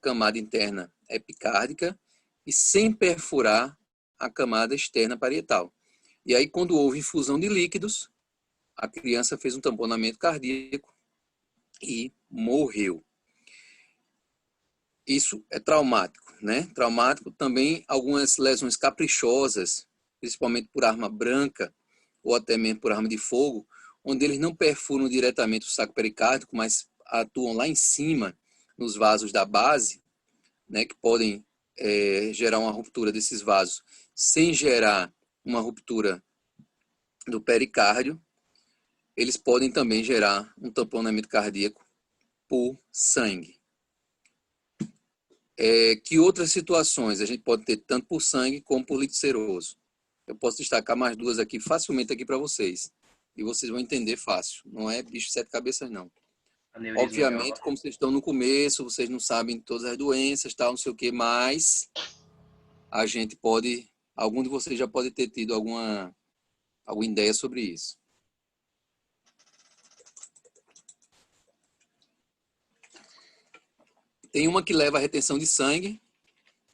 camada interna epicárdica e sem perfurar a camada externa parietal. E aí, quando houve infusão de líquidos, a criança fez um tamponamento cardíaco e morreu. Isso é traumático, né? Traumático também algumas lesões caprichosas, principalmente por arma branca ou até mesmo por arma de fogo, onde eles não perfuram diretamente o saco pericárdico, mas atuam lá em cima, nos vasos da base, né, que podem gerar uma ruptura desses vasos, sem gerar uma ruptura do pericárdio. Eles podem também gerar um tamponamento cardíaco por sangue. Que outras situações a gente pode ter tanto por sangue como por líquido seroso? Eu posso destacar mais duas aqui facilmente aqui para vocês. E vocês vão entender fácil. Não é bicho de sete cabeças, não. Aneurisma Obviamente, aórtico. como vocês estão no começo, vocês não sabem todas as doenças, tal, não sei o quê, mas a gente pode, algum de vocês já pode ter tido alguma ideia sobre isso. Tem uma que leva à retenção de sangue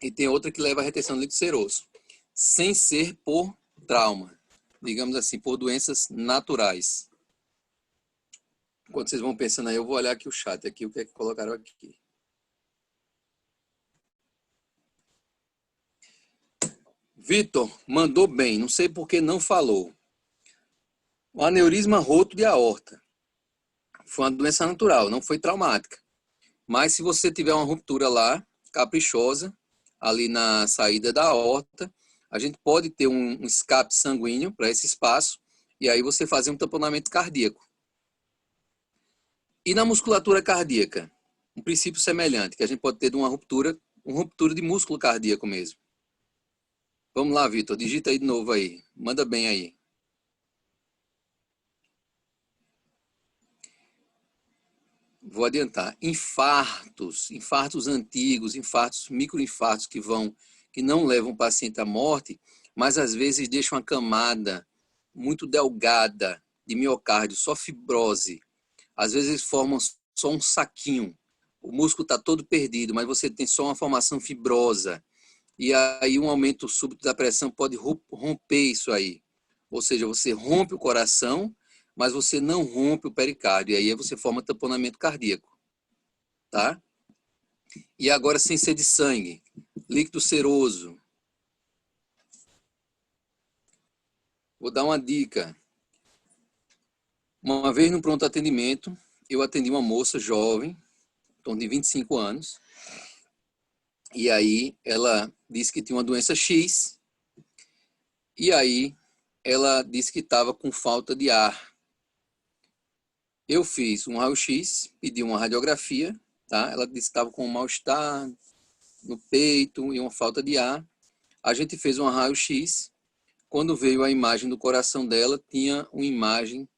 e tem outra que leva à retenção de líquido seroso, sem ser por trauma, digamos assim, por doenças naturais. Enquanto vocês vão pensando aí, eu vou olhar aqui o chat, aqui o que é que colocaram aqui. Vitor, mandou bem, não sei por que não falou. O aneurisma roto de aorta foi uma doença natural, não foi traumática. Mas se você tiver uma ruptura lá, caprichosa, ali na saída da aorta, a gente pode ter um escape sanguíneo para esse espaço, e aí você fazer um tamponamento cardíaco. E na musculatura cardíaca, um princípio semelhante, que a gente pode ter de uma ruptura de músculo cardíaco mesmo. Vamos lá, Vitor, digita aí de novo aí, manda bem aí. Vou adiantar. Infartos antigos, microinfartos que não levam o paciente à morte, mas às vezes deixam uma camada muito delgada de miocárdio, só fibrose. Às vezes eles formam só um saquinho. O músculo está todo perdido, mas você tem só uma formação fibrosa. E aí um aumento súbito da pressão pode romper isso aí. Ou seja, você rompe o coração, mas você não rompe o pericárdio. E aí você forma tamponamento cardíaco. Tá? E agora, sem ser de sangue, líquido seroso. Vou dar uma dica. Uma vez no pronto atendimento, eu atendi uma moça jovem, em torno de 25 anos, e aí ela disse que tinha uma doença X, e aí ela disse que estava com falta de ar. Eu fiz um raio-x, pedi uma radiografia, tá? Ela disse que estava com um mal-estar no peito e uma falta de ar. A gente fez um raio-x. Quando veio a imagem do coração dela, tinha uma imagem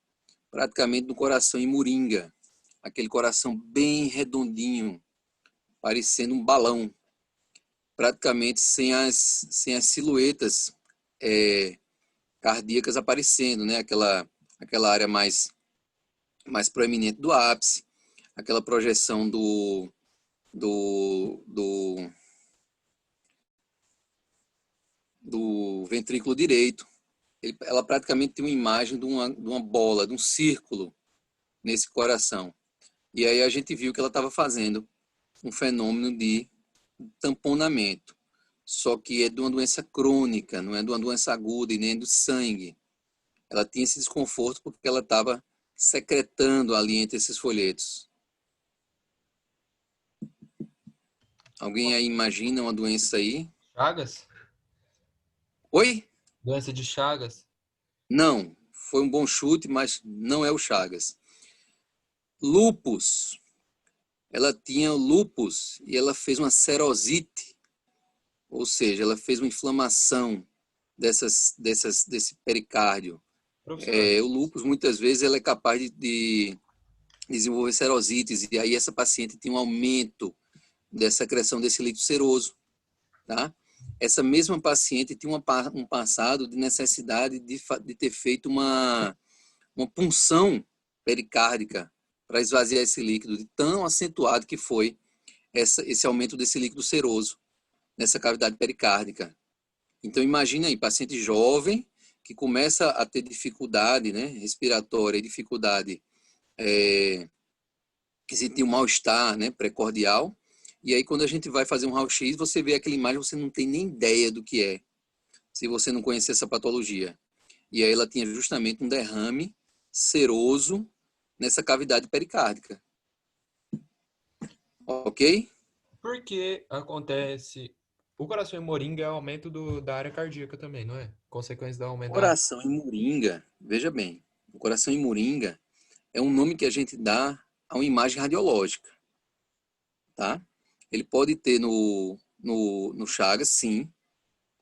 praticamente do coração em moringa. Aquele coração bem redondinho, parecendo um balão. Praticamente sem as silhuetas cardíacas aparecendo, né? Aquela área mais proeminente do ápice, aquela projeção do ventrículo direito. Ela praticamente tem uma imagem de uma bola, de um círculo nesse coração. E aí a gente viu que ela estava fazendo um fenômeno de tamponamento, só que é de uma doença crônica, não é de uma doença aguda e nem do sangue. Ela tinha esse desconforto porque ela estava secretando ali entre esses folhetos. Alguém aí imagina uma doença aí? Chagas? Oi? Doença de Chagas? Não, foi um bom chute, mas não é o Chagas. Lúpus. Ela tinha lúpus e ela fez uma serosite, ou seja, ela fez uma inflamação desse pericárdio. Professor, O lúpus, muitas vezes, ele é capaz de desenvolver serosites, e aí essa paciente tinha um aumento dessa secreção desse líquido seroso, tá? Essa mesma paciente tinha um passado de necessidade de ter feito uma punção pericárdica para esvaziar esse líquido, de tão acentuado que foi esse aumento desse líquido seroso nessa cavidade pericárdica. Então, imagine aí, paciente jovem que começa a ter dificuldade, né, respiratória, dificuldade, que sentir um mal-estar, né, precordial. E aí, quando a gente vai fazer um raio-x, você vê aquela imagem, você não tem nem ideia do que é, se você não conhecer essa patologia. E aí ela tinha justamente um derrame seroso nessa cavidade pericárdica. Ok? Por que acontece... O coração em moringa é o aumento da área cardíaca também, não é? Consequência do aumento da... Coração em moringa, veja bem, o coração em moringa é um nome que a gente dá a uma imagem radiológica, tá? Ele pode ter no Chagas, sim,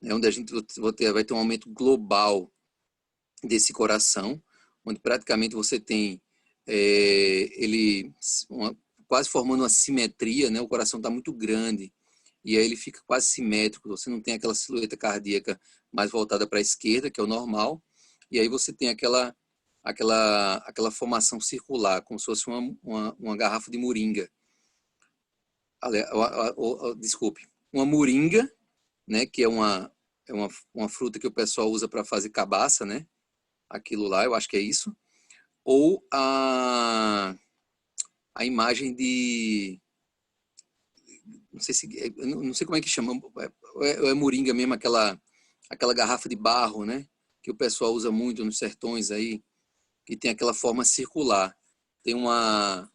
né, onde a gente vai ter um aumento global desse coração, onde praticamente você tem quase formando uma simetria, né? O coração está muito grande, e aí ele fica quase simétrico, você não tem aquela silhueta cardíaca mais voltada para a esquerda, que é o normal, e aí você tem aquela formação circular, como se fosse uma garrafa de moringa. Desculpe, uma moringa, né, que é uma fruta que o pessoal usa para fazer cabaça, né? Aquilo lá, eu acho que é isso. Ou a imagem de... Não sei como é que chama. É moringa mesmo, aquela garrafa de barro, né? Que o pessoal usa muito nos sertões aí, que tem aquela forma circular. Tem uma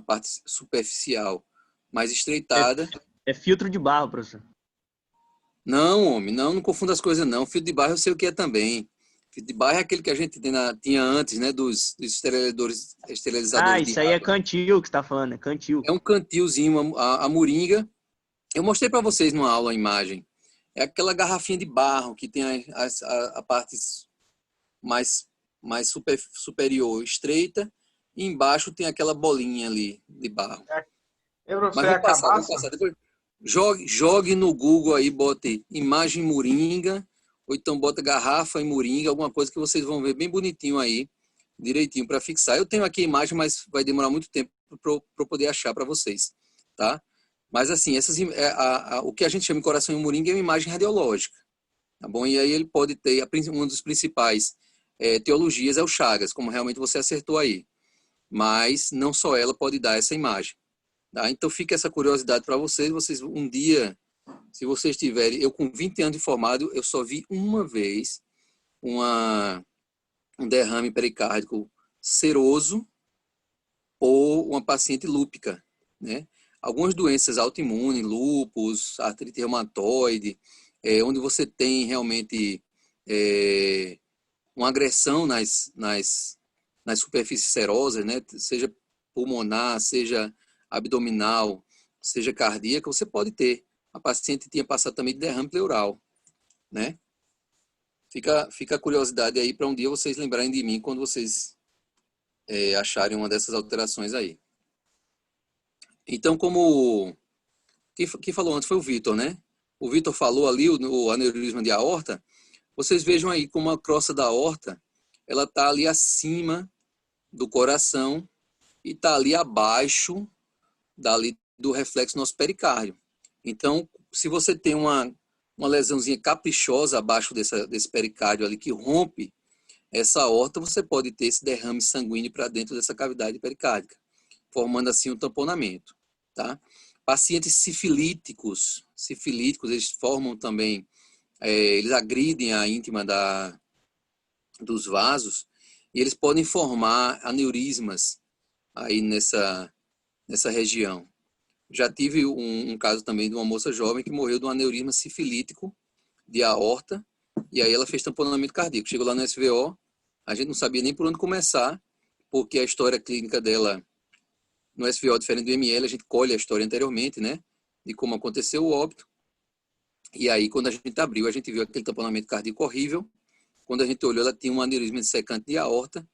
parte superficial mais estreitada. É filtro de barro, professor. Não, homem, não confunda as coisas, não. Filtro de barro eu sei o que é também. Filtro de barro é aquele que a gente tinha antes, né? Dos esterilizadores Isso aí é cantil que você está falando, é cantil. É um cantilzinho, a moringa. Eu mostrei para vocês numa aula a imagem. É aquela garrafinha de barro que tem a parte mais superior estreita, e embaixo tem aquela bolinha ali de barro. Mas vou passar. Depois, jogue no Google aí, bote imagem moringa, ou então bota garrafa e moringa, alguma coisa que vocês vão ver bem bonitinho aí, direitinho para fixar. Eu tenho aqui a imagem, mas vai demorar muito tempo para eu poder achar para vocês, tá? Mas assim, o que a gente chama de coração em moringa é uma imagem radiológica, tá bom? E aí ele pode ter, uma das principais teologias é o Chagas, como realmente você acertou aí. Mas não só ela pode dar essa imagem, tá? Então fica essa curiosidade para vocês um dia, se vocês tiverem, eu com 20 anos de formado, eu só vi uma vez um derrame pericárdico seroso ou uma paciente lúpica, né? Algumas doenças autoimunes, lúpus, artrite reumatoide, onde você tem realmente uma agressão nas superfícies serosas, né? Seja pulmonar, seja abdominal, seja cardíaca, você pode ter. A paciente tinha passado também de derrame pleural, né? Fica a curiosidade aí para um dia vocês lembrarem de mim quando vocês acharem uma dessas alterações aí. Então, como quem falou antes foi o Vitor, né? O Vitor falou ali o aneurisma de aorta. Vocês vejam aí como a crosta da aorta, ela está ali acima do coração e está ali abaixo do reflexo nosso pericárdio. Então, se você tem uma lesãozinha caprichosa abaixo desse pericárdio ali que rompe essa aorta, você pode ter esse derrame sanguíneo para dentro dessa cavidade pericárdica, formando assim um tamponamento, tá? Pacientes sifilíticos, eles formam também, eles agridem a íntima dos vasos e eles podem formar aneurismas aí nessa região. Já tive um caso também de uma moça jovem que morreu de um aneurisma sifilítico de aorta, e aí ela fez tamponamento cardíaco. Chegou lá no SVO, a gente não sabia nem por onde começar, porque a história clínica dela no SVO, diferente do ML, a gente colhe a história anteriormente, né, de como aconteceu o óbito. E aí, quando a gente abriu, a gente viu aquele tamponamento cardíaco horrível. Quando a gente olhou, ela tinha um aneurisma dissecante de aorta,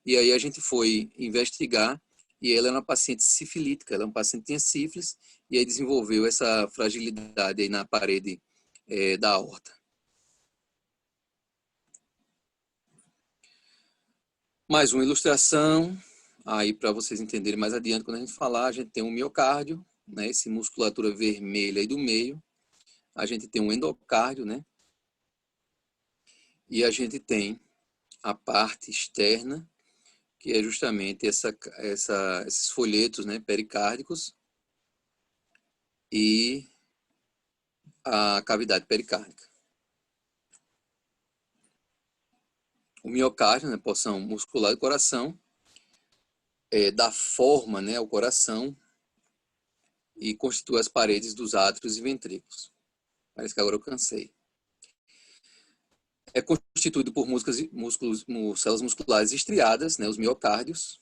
E aí a gente foi investigar, e ela era uma paciente sifilítica, ela é uma paciente que tinha sífilis, e aí desenvolveu essa fragilidade aí na parede da aorta. Mais uma ilustração, aí para vocês entenderem mais adiante, quando a gente falar, a gente tem um miocárdio, né, essa musculatura vermelha aí do meio, a gente tem um endocárdio, né, e a gente tem a parte externa, que é justamente esses folhetos, né, pericárdicos e a cavidade pericárdica. O miocárdio, né, porção muscular do coração, dá forma, né, ao coração e constitui as paredes dos átrios e ventrículos. Parece que agora eu cansei. É constituído por células musculares estriadas, né, os miocárdios,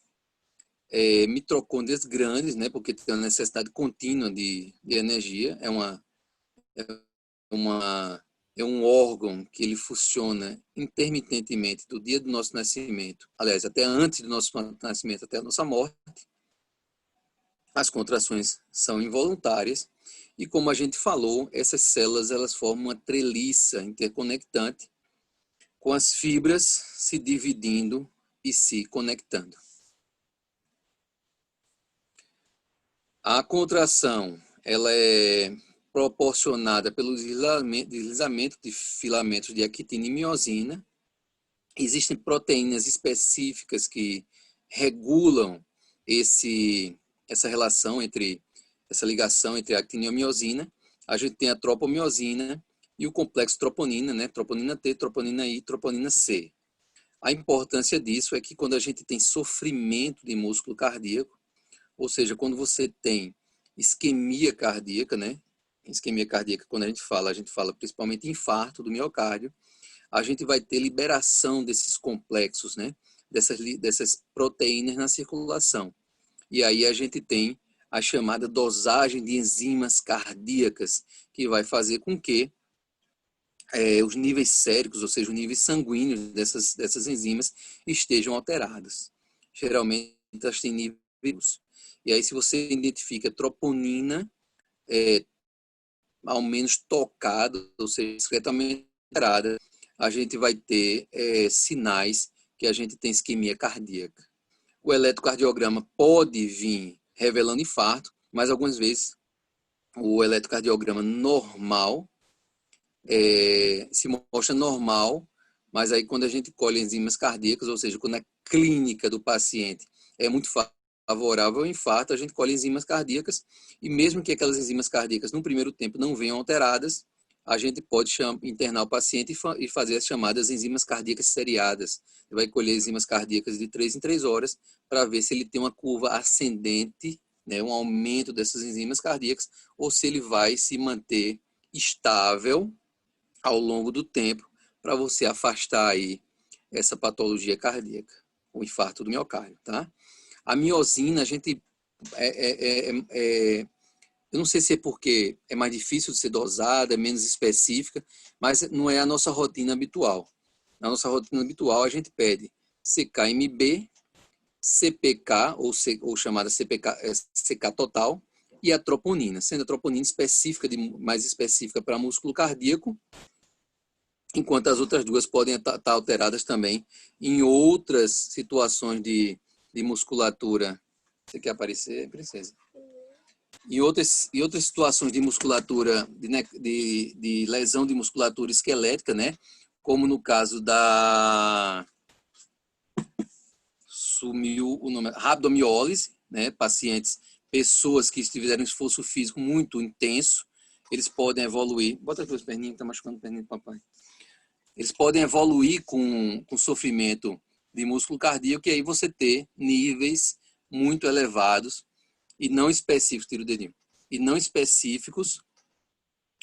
mitocôndrias grandes, né, porque tem uma necessidade contínua de energia, é um órgão que ele funciona intermitentemente do dia do nosso nascimento, aliás, até antes do nosso nascimento, até a nossa morte. As contrações são involuntárias e, como a gente falou, essas células elas formam uma treliça interconectante com as fibras se dividindo e se conectando. A contração ela é proporcionada pelo deslizamento de filamentos de actina e miosina. Existem proteínas específicas que regulam essa relação essa ligação entre a actina e a miosina. A gente tem a tropomiosina e o complexo troponina, né? Troponina T, troponina I, troponina C. A importância disso é que quando a gente tem sofrimento de músculo cardíaco, ou seja, quando você tem isquemia cardíaca, né? Isquemia cardíaca, quando a gente fala principalmente infarto do miocárdio, a gente vai ter liberação desses complexos, né? Dessas proteínas na circulação. E aí a gente tem a chamada dosagem de enzimas cardíacas, que vai fazer com que os níveis séricos, ou seja, os níveis sanguíneos dessas enzimas estejam alterados. Geralmente, elas têm níveis. E aí, se você identifica troponina, ao menos tocado, ou seja, discretamente alterada, a gente vai ter sinais que a gente tem isquemia cardíaca. O eletrocardiograma pode vir revelando infarto, mas algumas vezes o eletrocardiograma normal se mostra normal, mas aí quando a gente colhe enzimas cardíacas, ou seja, quando a clínica do paciente é muito favorável ao infarto, a gente colhe enzimas cardíacas e mesmo que aquelas enzimas cardíacas no primeiro tempo não venham alteradas, a gente pode internar o paciente e fazer as chamadas enzimas cardíacas seriadas. Você vai colher enzimas cardíacas de 3 em 3 horas para ver se ele tem uma curva ascendente, né, um aumento dessas enzimas cardíacas, ou se ele vai se manter estável ao longo do tempo para você afastar aí essa patologia cardíaca, o infarto do miocárdio, tá? A miosina, a gente eu não sei se é porque é mais difícil de ser dosada, é menos específica, mas não é a nossa rotina habitual. Na nossa rotina habitual, a gente pede CKMB, CPK, ou chamada CK total, e a troponina, sendo a troponina mais específica para músculo cardíaco, enquanto as outras duas podem estar alteradas também em outras situações de musculatura. Você quer aparecer, princesa? Em outras situações de musculatura, de lesão de musculatura esquelética, né? Como no caso da... Sumiu o nome... Rabdomiólise, né? Pessoas que tiveram um esforço físico muito intenso, eles podem evoluir... Bota as duas perninhas, que está machucando a perninha do papai. Eles podem evoluir com sofrimento de músculo cardíaco e aí você ter níveis muito elevados e não específicos, tira o dedinho, e não específicos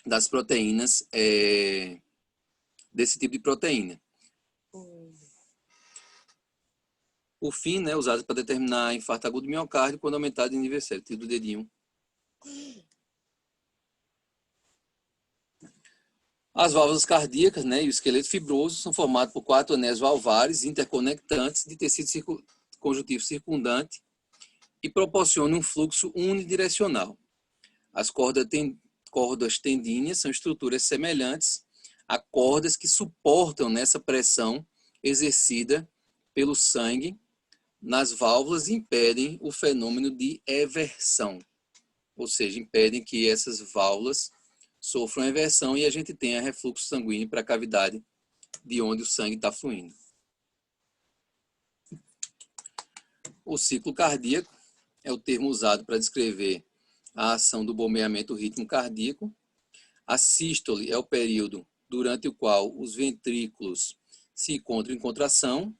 das proteínas, desse tipo de proteína. Por fim, né, usado para determinar infarto agudo do miocárdio quando aumentado em nível sério. Tira o dedinho. As válvulas cardíacas, né, e o esqueleto fibroso são formados por 4 anéis valvares interconectantes de tecido conjuntivo circundante e proporcionam um fluxo unidirecional. As cordas tendíneas são estruturas semelhantes a cordas que suportam nessa pressão exercida pelo sangue nas válvulas e impedem o fenômeno de eversão, ou seja, impedem que essas válvulas sofram eversão e a gente tenha refluxo sanguíneo para a cavidade de onde o sangue está fluindo. O ciclo cardíaco é o termo usado para descrever a ação do bombeamento do ritmo cardíaco. A sístole é o período durante o qual os ventrículos se encontram em contração,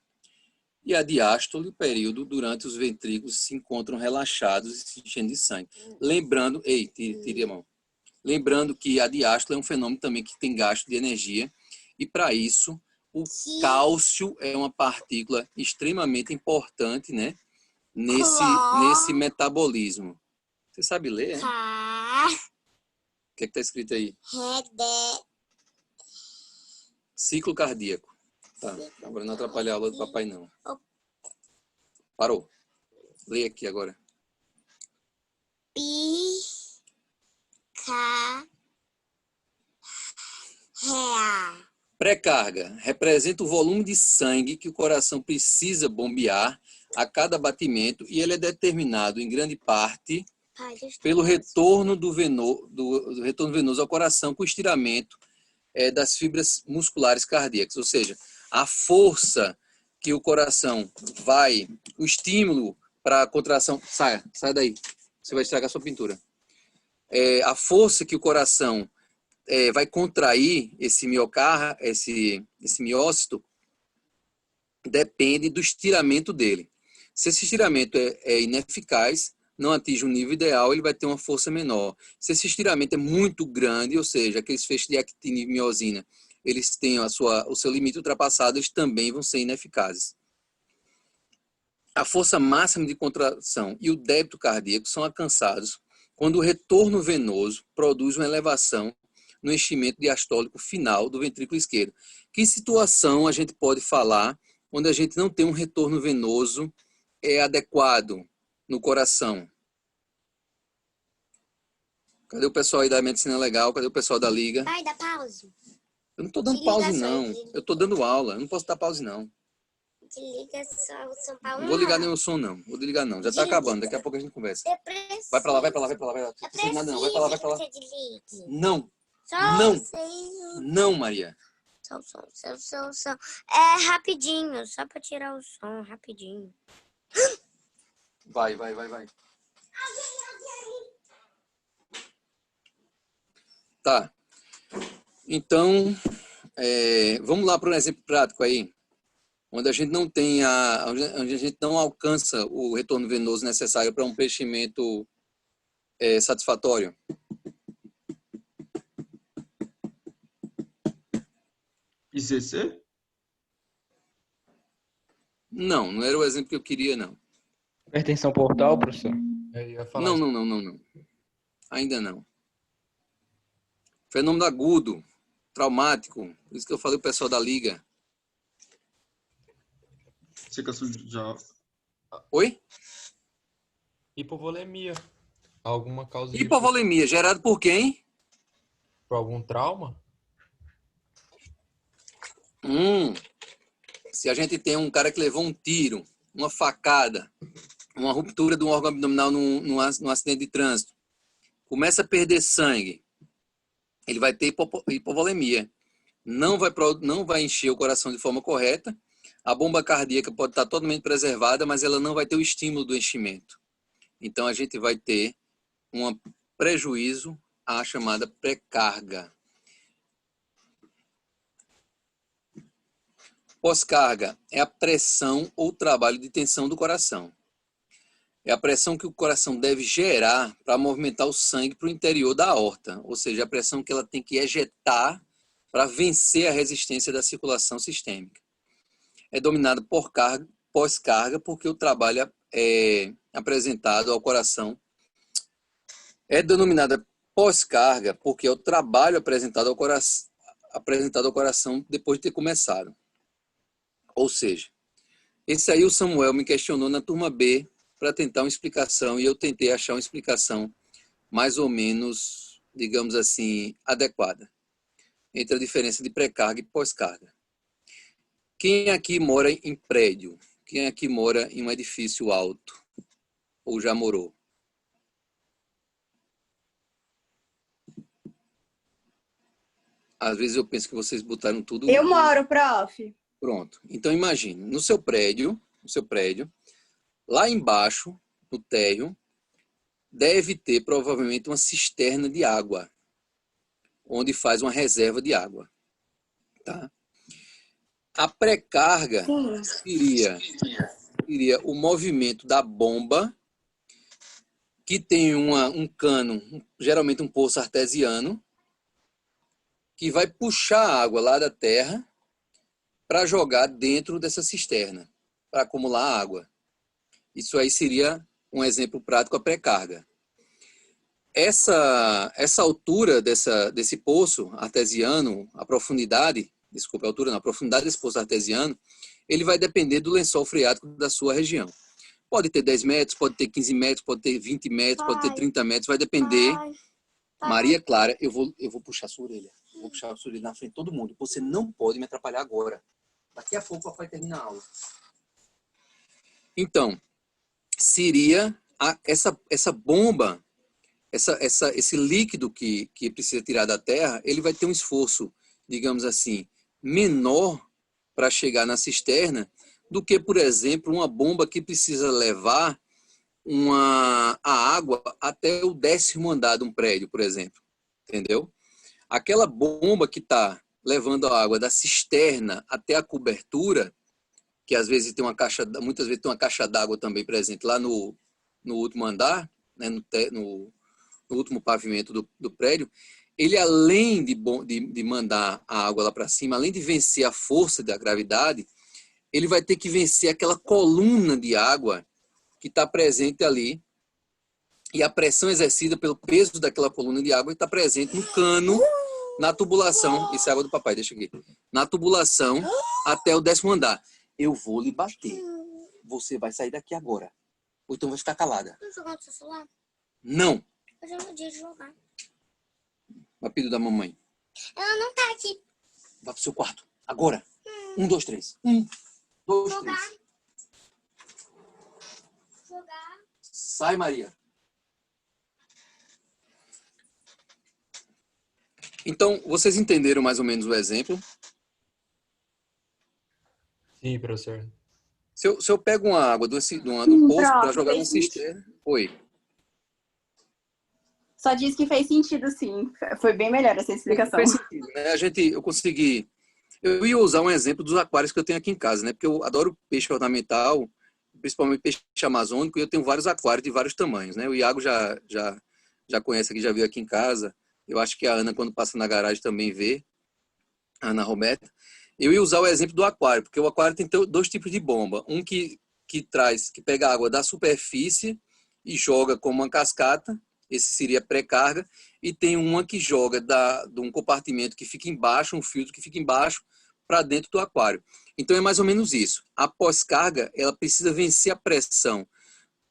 e a diástole, o período durante os ventrículos se encontram relaxados e se enchendo de sangue. Lembrando, tire a mão. Lembrando que a diástole é um fenômeno também que tem gasto de energia, e para isso o cálcio é uma partícula extremamente importante, né, nesse metabolismo. Você sabe ler, né? O que está escrito aí? Ciclo cardíaco. Tá, agora não atrapalhar a aula do papai, não. Parou. Leia aqui agora. Pré-carga representa o volume de sangue que o coração precisa bombear a cada batimento, e ele é determinado em grande parte pelo retorno do retorno venoso ao coração com o estiramento das fibras musculares cardíacas, ou seja, a força que o coração vai, o estímulo para a contração, sai daí, você vai estragar a sua pintura. A força que o coração vai contrair esse miócito depende do estiramento dele. Se esse estiramento é ineficaz, não atinge o nível ideal, ele vai ter uma força menor. Se esse estiramento é muito grande, ou seja, aqueles feixes de actina e miosina, eles têm o seu limite ultrapassado, eles também vão ser ineficazes. A força máxima de contração e o débito cardíaco são alcançados quando o retorno venoso produz uma elevação no enchimento diastólico final do ventrículo esquerdo. Que situação a gente pode falar onde a gente não tem um retorno venoso adequado no coração? Cadê o pessoal aí da medicina legal? Cadê o pessoal da liga? Vai, dá pausa. Eu não estou dando pause, não. Eu estou dando aula. Eu não posso dar pause, não. Desliga só o São Paulo. Não vou ligar nenhum som, não. Vou desligar, não. Já está acabando. Daqui a pouco a gente conversa. Vai para lá, vai para lá, vai para lá. Não precisa nada, não. Vai para lá, vai para lá. Não. Não. Não, Maria. Som. É rapidinho, só para tirar o som, rapidinho. Vai. Tá. Então, vamos lá para um exemplo prático aí, onde a gente não tem onde a gente não alcança o retorno venoso necessário para um preenchimento satisfatório. ICC? Não era o exemplo que eu queria, não. Hipertensão portal, professor? Eu ia falar Não. Ainda não. Fenômeno agudo, traumático, por isso que eu falei o pessoal da liga. Secação já. Oi? hipovolemia. Alguma causa de Hipovolemia, gerado por quem? por algum trauma? Se a gente tem um cara que levou um tiro, uma facada, uma ruptura de um órgão abdominal num acidente de trânsito, começa a perder sangue, ele vai ter hipovolemia. Não vai encher o coração de forma correta, a bomba cardíaca pode estar totalmente preservada, mas ela não vai ter o estímulo do enchimento. Então, a gente vai ter um prejuízo à chamada pré-carga. Pós-carga é a pressão ou trabalho de tensão do coração. É a pressão que o coração deve gerar para movimentar o sangue para o interior da aorta, ou seja, a pressão que ela tem que ejetar para vencer a resistência da circulação sistêmica. É dominada por pós-carga porque o trabalho apresentado ao coração é denominada pós-carga porque é o trabalho apresentado apresentado ao coração depois de ter começado. Ou seja, esse aí o Samuel me questionou na turma B para tentar uma explicação, e eu tentei achar uma explicação mais ou menos, digamos assim, adequada entre a diferença de pré-carga e pós-carga. Quem aqui mora em prédio? Quem aqui mora em um edifício alto? Ou já morou? Às vezes eu penso que vocês botaram tudo... Eu moro, prof. Pronto. Então imagine, no seu prédio, lá embaixo, no térreo, deve ter provavelmente uma cisterna de água, onde faz uma reserva de água. Tá? A pré-carga seria o movimento da bomba, que tem um cano, geralmente um poço artesiano, que vai puxar a água lá da terra para jogar dentro dessa cisterna, para acumular água. Isso aí seria um exemplo prático, a pré-carga. Essa altura desse poço artesiano, a profundidade desse poço artesiano, ele vai depender do lençol freático da sua região. Pode ter 10 metros, pode ter 15 metros, pode ter 20 metros, pode ter 30 metros, vai depender. Maria Clara, eu vou puxar a sua orelha. Eu vou puxar a sua orelha na frente de todo mundo. Você não pode me atrapalhar agora. Daqui a pouco o papai termina a aula. Então, seria essa bomba, esse líquido que precisa tirar da terra, ele vai ter um esforço, digamos assim, menor para chegar na cisterna do que, por exemplo, uma bomba que precisa levar a água até o 10º andar de um prédio, por exemplo. Entendeu? Aquela bomba que está levando a água da cisterna até a cobertura, que às vezes muitas vezes tem uma caixa d'água também presente lá no último andar, né, no último pavimento do prédio, ele, além de mandar a água lá para cima, além de vencer a força da gravidade, ele vai ter que vencer aquela coluna de água que está presente ali, e a pressão exercida pelo peso daquela coluna de água está presente no cano, na tubulação, isso é água do papai, deixa aqui, na tubulação até o 10º andar. Eu vou lhe bater. Você vai sair daqui agora. Ou então vai ficar calada. Vamos jogar no seu celular? Não. Hoje é o dia de jogar. Vai pedir da mamãe. Ela não tá aqui. Vai pro seu quarto. Agora. 1, 2, 3. 1, 2, 3. Jogar. Sai, Maria. Então, vocês entenderam mais ou menos o exemplo? Sim, professor. Se eu pego uma água do poço para jogar na cisterna... Oi. Só disse que fez sentido, sim. Foi bem melhor essa explicação. Fez sentido, né? Eu consegui... Eu ia usar um exemplo dos aquários que eu tenho aqui em casa, né? Porque eu adoro peixe ornamental, principalmente peixe amazônico, e eu tenho vários aquários de vários tamanhos, né? O Iago já conhece aqui, já viu aqui em casa. Eu acho que a Ana, quando passa na garagem, também vê. A Ana Roberta. Eu ia usar o exemplo do aquário, porque o aquário tem 2 tipos de bomba. Um que pega água da superfície e joga como uma cascata, esse seria pré-carga, e tem uma que joga de um compartimento que fica embaixo, um filtro que fica embaixo, para dentro do aquário. Então é mais ou menos isso. A pós-carga, ela precisa vencer a pressão,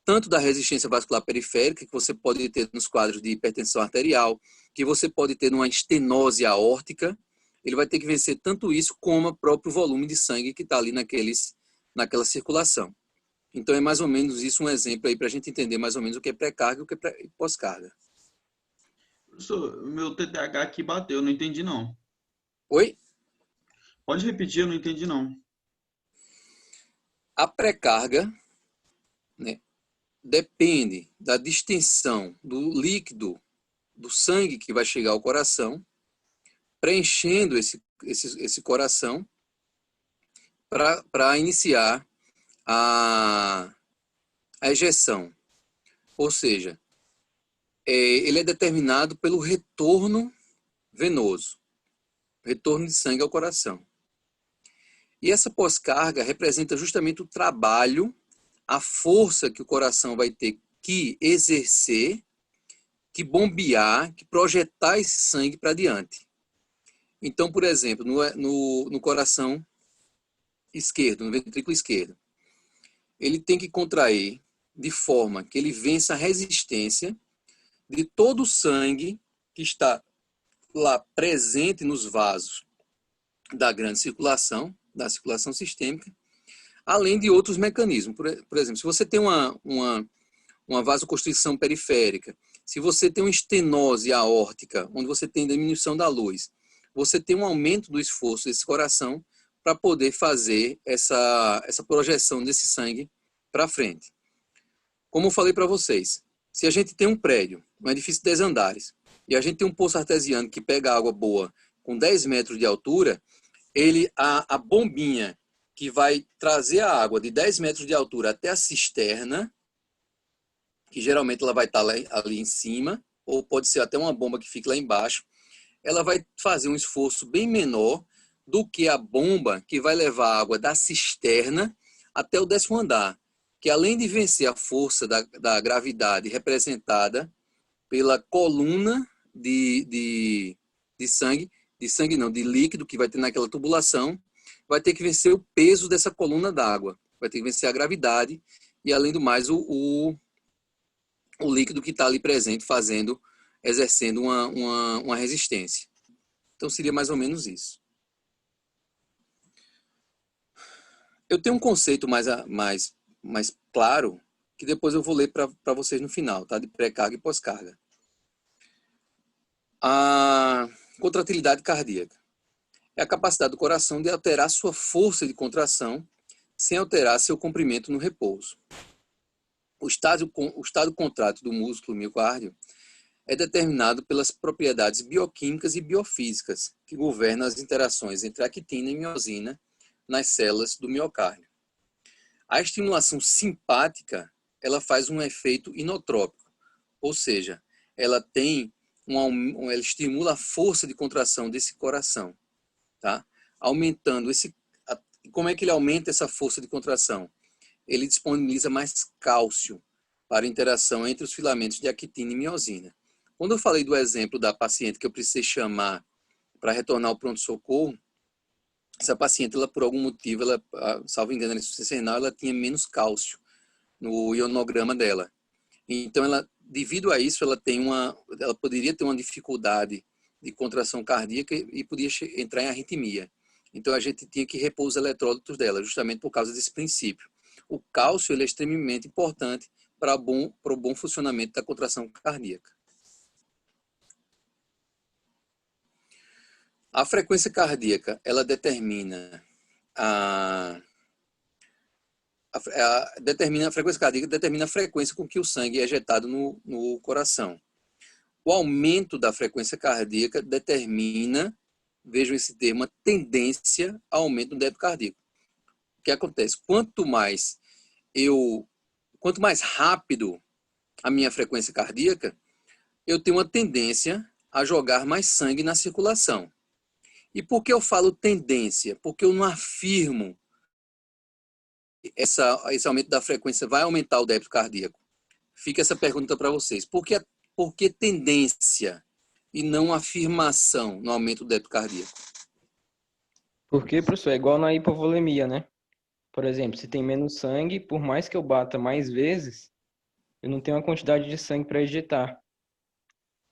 tanto da resistência vascular periférica, que você pode ter nos quadros de hipertensão arterial, que você pode ter numa estenose aórtica. Ele vai ter que vencer tanto isso como o próprio volume de sangue que está ali naquela circulação. Então, é mais ou menos isso um exemplo aí para a gente entender mais ou menos o que é pré-carga e o que é pós-carga. Professor, o meu TDAH aqui bateu, não entendi não. Oi? Pode repetir, eu não entendi não. A pré-carga, né, depende da distensão do líquido do sangue que vai chegar ao coração, preenchendo esse coração para iniciar a ejeção. Ou seja, ele é determinado pelo retorno venoso, retorno de sangue ao coração. E essa pós-carga representa justamente o trabalho, a força que o coração vai ter que exercer, que bombear, que projetar esse sangue para diante. Então, por exemplo, no coração esquerdo, no ventrículo esquerdo, ele tem que contrair de forma que ele vença a resistência de todo o sangue que está lá presente nos vasos da grande circulação, da circulação sistêmica, além de outros mecanismos. Por exemplo, se você tem uma vasoconstrição periférica, se você tem uma estenose aórtica, onde você tem diminuição da luz, você tem um aumento do esforço desse coração para poder fazer essa projeção desse sangue para frente. Como eu falei para vocês, se a gente tem um prédio, um edifício de 10 andares, e a gente tem um poço artesiano que pega água boa com 10 metros de altura, a bombinha que vai trazer a água de 10 metros de altura até a cisterna, que geralmente ela vai estar ali em cima, ou pode ser até uma bomba que fique lá embaixo, ela vai fazer um esforço bem menor do que a bomba que vai levar a água da cisterna até o 10º andar, que além de vencer a força da gravidade representada pela coluna de líquido que vai ter naquela tubulação, vai ter que vencer o peso dessa coluna d'água, vai ter que vencer a gravidade e, além do mais, o líquido que está ali presente exercendo uma resistência. Então, seria mais ou menos isso. Eu tenho um conceito mais claro, que depois eu vou ler para vocês no final, tá? De pré-carga e pós-carga. A contratilidade cardíaca é a capacidade do coração de alterar sua força de contração sem alterar seu comprimento no repouso. O estado contrátil do músculo miocárdio é determinado pelas propriedades bioquímicas e biofísicas que governam as interações entre actina e miosina nas células do miocárdio. A estimulação simpática, ela faz um efeito inotrópico, ou seja, ela estimula a força de contração desse coração, tá? Aumentando como é que ele aumenta essa força de contração? Ele disponibiliza mais cálcio para a interação entre os filamentos de actina e miosina. Quando eu falei do exemplo da paciente que eu precisei chamar para retornar ao pronto-socorro, essa paciente, por algum motivo, salvo engano, na insuficiência renal, ela tinha menos cálcio no ionograma dela. Então, devido a isso, ela poderia ter uma dificuldade de contração cardíaca e podia entrar em arritmia. Então, a gente tinha que repor os eletrólitos dela, justamente por causa desse princípio. O cálcio ele é extremamente importante para o bom funcionamento da contração cardíaca. A frequência cardíaca, ela determina a frequência cardíaca determina a frequência com que o sangue é ejetado no coração. O aumento da frequência cardíaca determina, vejam esse termo, a tendência ao aumento do débito cardíaco. O que acontece? Quanto mais rápido a minha frequência cardíaca, eu tenho uma tendência a jogar mais sangue na circulação. E por que eu falo tendência? Porque eu não afirmo esse aumento da frequência vai aumentar o débito cardíaco. Fica essa pergunta para vocês. Por que tendência e não afirmação no aumento do débito cardíaco? Porque, professor, é igual na hipovolemia, né? Por exemplo, se tem menos sangue, por mais que eu bata mais vezes, eu não tenho a quantidade de sangue para ejetar.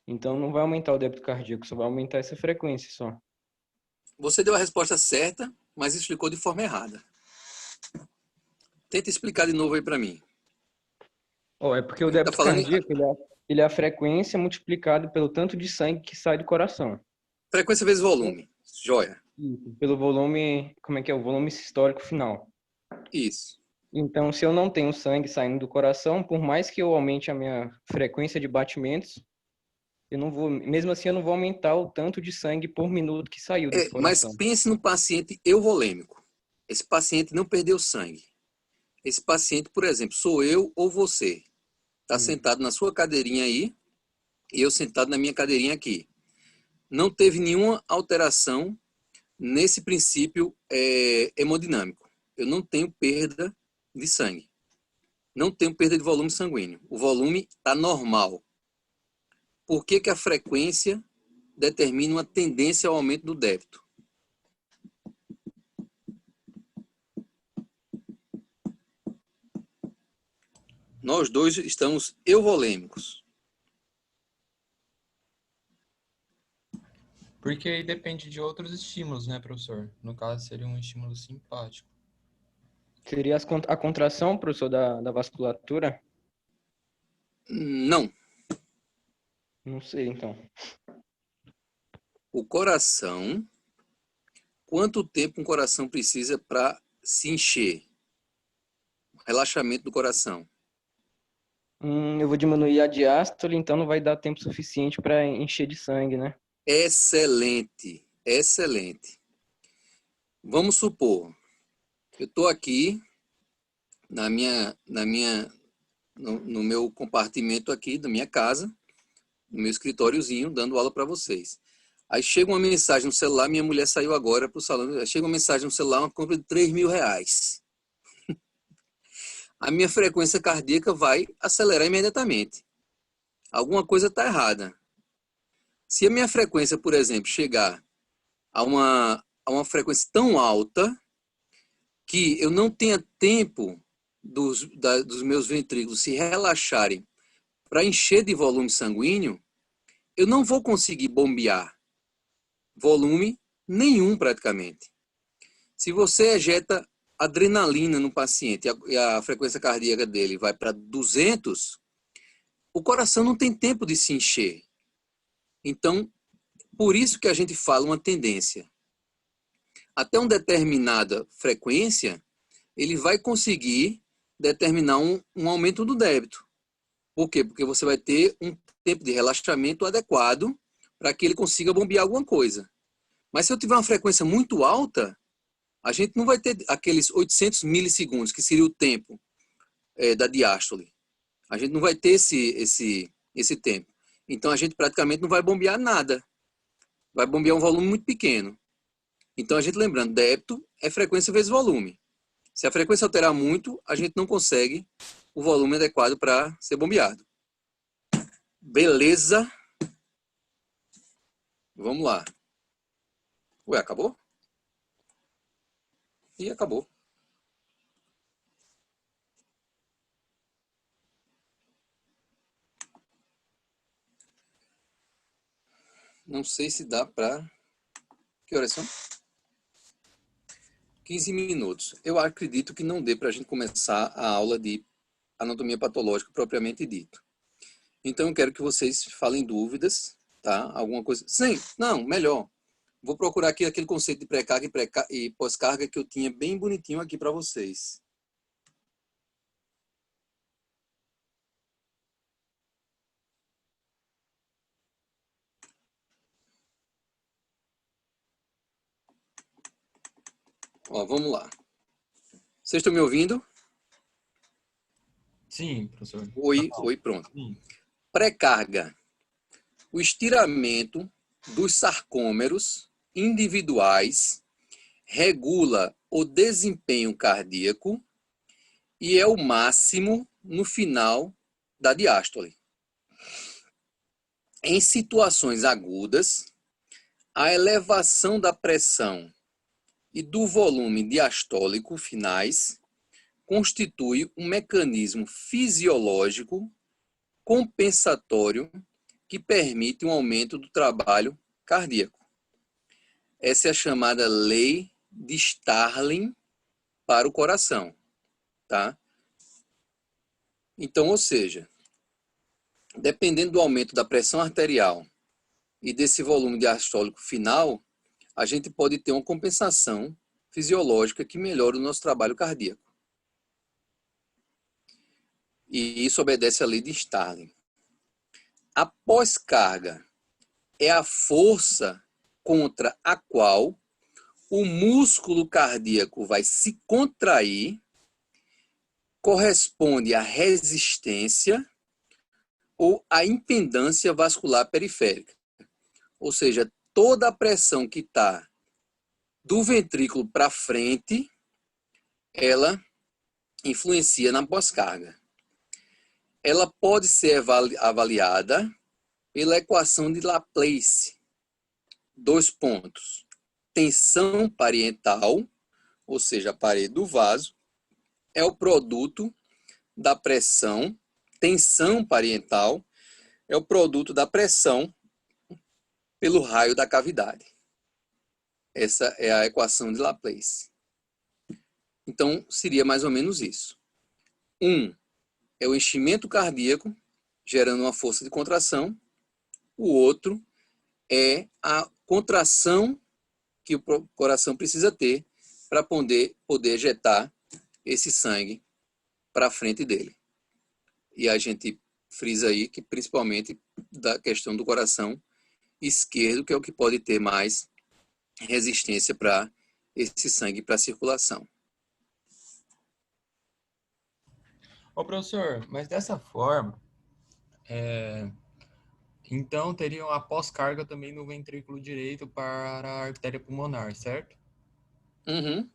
Então, não vai aumentar o débito cardíaco, só vai aumentar essa frequência só. Você deu a resposta certa, mas explicou de forma errada. Tenta explicar de novo aí para mim. É porque o débito cardíaco ele é a frequência multiplicada pelo tanto de sangue que sai do coração. Frequência vezes volume. Joia. Isso, pelo volume, como é que é? O volume sistólico final. Isso. Então, se eu não tenho sangue saindo do coração, por mais que eu aumente a minha frequência de batimentos, mesmo assim eu não vou aumentar o tanto de sangue por minuto que saiu do coração. Mas pense no paciente euvolêmico. Esse paciente não perdeu sangue. Esse paciente, por exemplo, sou eu ou você. Está sentado na sua cadeirinha aí e eu sentado na minha cadeirinha aqui. Não teve nenhuma alteração nesse princípio hemodinâmico. Eu não tenho perda de sangue. Não tenho perda de volume sanguíneo. O volume está normal. Por que a frequência determina uma tendência ao aumento do débito? Nós dois estamos euvolêmicos. Porque aí depende de outros estímulos, né, professor? No caso, seria um estímulo simpático. Seria a contração, professor, da vasculatura? Não. Não sei, então. O coração, quanto tempo um coração precisa para se encher? Relaxamento do coração. Eu vou diminuir a diástole, então não vai dar tempo suficiente para encher de sangue, né? Excelente, excelente. Vamos supor, eu estou aqui no meu compartimento aqui da minha casa, no meu escritóriozinho, dando aula para vocês. Aí chega uma mensagem no celular, minha mulher saiu agora para o salão, chega uma mensagem no celular, uma compra de R$3.000. A minha frequência cardíaca vai acelerar imediatamente. Alguma coisa está errada. Se a minha frequência, por exemplo, chegar a uma frequência tão alta que eu não tenha tempo dos meus ventrículos se relaxarem para encher de volume sanguíneo, eu não vou conseguir bombear volume nenhum praticamente. Se você ejeta adrenalina no paciente e a frequência cardíaca dele vai para 200, o coração não tem tempo de se encher. Então, por isso que a gente fala uma tendência. Até uma determinada frequência, ele vai conseguir determinar um aumento do débito. Por quê? Porque você vai ter um tempo de relaxamento adequado para que ele consiga bombear alguma coisa. Mas se eu tiver uma frequência muito alta, a gente não vai ter aqueles 800 milissegundos, que seria o tempo da diástole. A gente não vai ter esse tempo. Então, a gente praticamente não vai bombear nada. Vai bombear um volume muito pequeno. Então, a gente lembrando, débito é frequência vezes volume. Se a frequência alterar muito, a gente não consegue o volume adequado para ser bombeado. Beleza? Vamos lá. Ué, acabou? E acabou. Não sei se dá para... Que horas são? 15 minutos. Eu acredito que não dê para a gente começar a aula de anatomia patológica propriamente dito. Então, eu quero que vocês falem dúvidas, tá? Alguma coisa... Sim, não, melhor. Vou procurar aqui aquele conceito de pré-carga e pós-carga que eu tinha bem bonitinho aqui para vocês. Ó, vamos lá. Vocês estão me ouvindo? Sim, professor. Oi, pronto. Pré-carga. O estiramento dos sarcômeros individuais regula o desempenho cardíaco e é o máximo no final da diástole. Em situações agudas, a elevação da pressão e do volume diastólico finais constitui um mecanismo fisiológico compensatório que permite um aumento do trabalho cardíaco. Essa é a chamada lei de Starling para o coração, tá? Então, ou seja, dependendo do aumento da pressão arterial e desse volume diastólico final, a gente pode ter uma compensação fisiológica que melhora o nosso trabalho cardíaco. E isso obedece à lei de Starling. A pós-carga é a força contra a qual o músculo cardíaco vai se contrair, corresponde à resistência ou à impedância vascular periférica. Ou seja, toda a pressão que está do ventrículo para frente, ela influencia na pós-carga. Ela pode ser avaliada pela equação de Laplace, dois pontos. Tensão parietal, ou seja, a parede do vaso, é o produto da pressão. Tensão parietal é o produto da pressão pelo raio da cavidade. Essa é a equação de Laplace. Então, seria mais ou menos isso. Um é o enchimento cardíaco, gerando uma força de contração. O outro é a contração que o coração precisa ter para poder ejetar esse sangue para frente dele. E a gente frisa aí que principalmente da questão do coração esquerdo, que é o que pode ter mais resistência para esse sangue para a circulação. Ô, professor, mas dessa forma, então teriam a pós-carga também no ventrículo direito para a artéria pulmonar, certo? Uhum.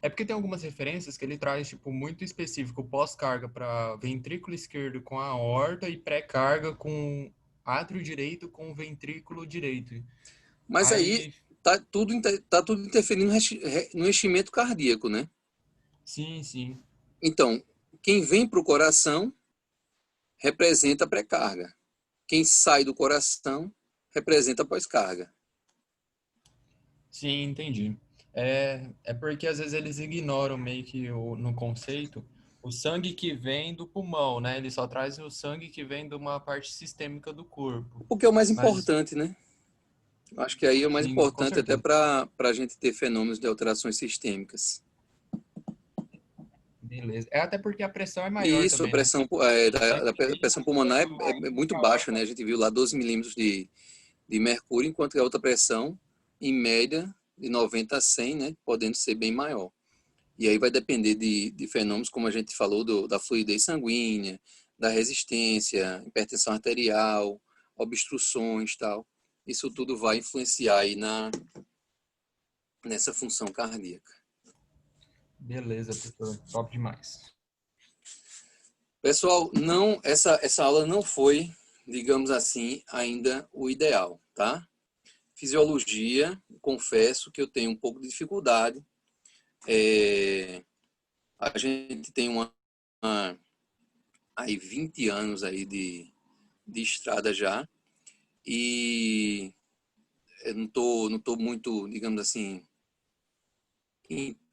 É porque tem algumas referências que ele traz, tipo, muito específico, pós-carga para ventrículo esquerdo com a aorta e pré-carga com átrio direito com ventrículo direito. Mas aí tá tudo interferindo no enchimento cardíaco, né? Sim, sim. Então, quem vem para o coração representa a pré-carga. Quem sai do coração representa a pós-carga. Sim, entendi. É porque às vezes eles ignoram meio que no conceito o sangue que vem do pulmão, né? Ele só traz o sangue que vem de uma parte sistêmica do corpo. Porque é o mais importante, né? Eu acho que aí é o mais Sim, com importante até certeza. para a gente ter fenômenos de alterações sistêmicas. Beleza. É até porque a pressão é E maior isso, a também, né? pressão, a pressão pulmonar é muito baixa, né? A gente viu lá 12 milímetros de mercúrio, enquanto que a outra pressão, em média, de 90 a 100, né? Podendo ser bem maior. E aí vai depender de fenômenos, como a gente falou, da fluidez sanguínea, da resistência, hipertensão arterial, obstruções e tal. Isso tudo vai influenciar aí nessa função cardíaca. Beleza, professor. Top demais. Pessoal, essa aula não foi, digamos assim, ainda o ideal, tá? Fisiologia, confesso que eu tenho um pouco de dificuldade. A gente tem aí 20 anos aí de estrada já, e eu não tô muito, digamos assim,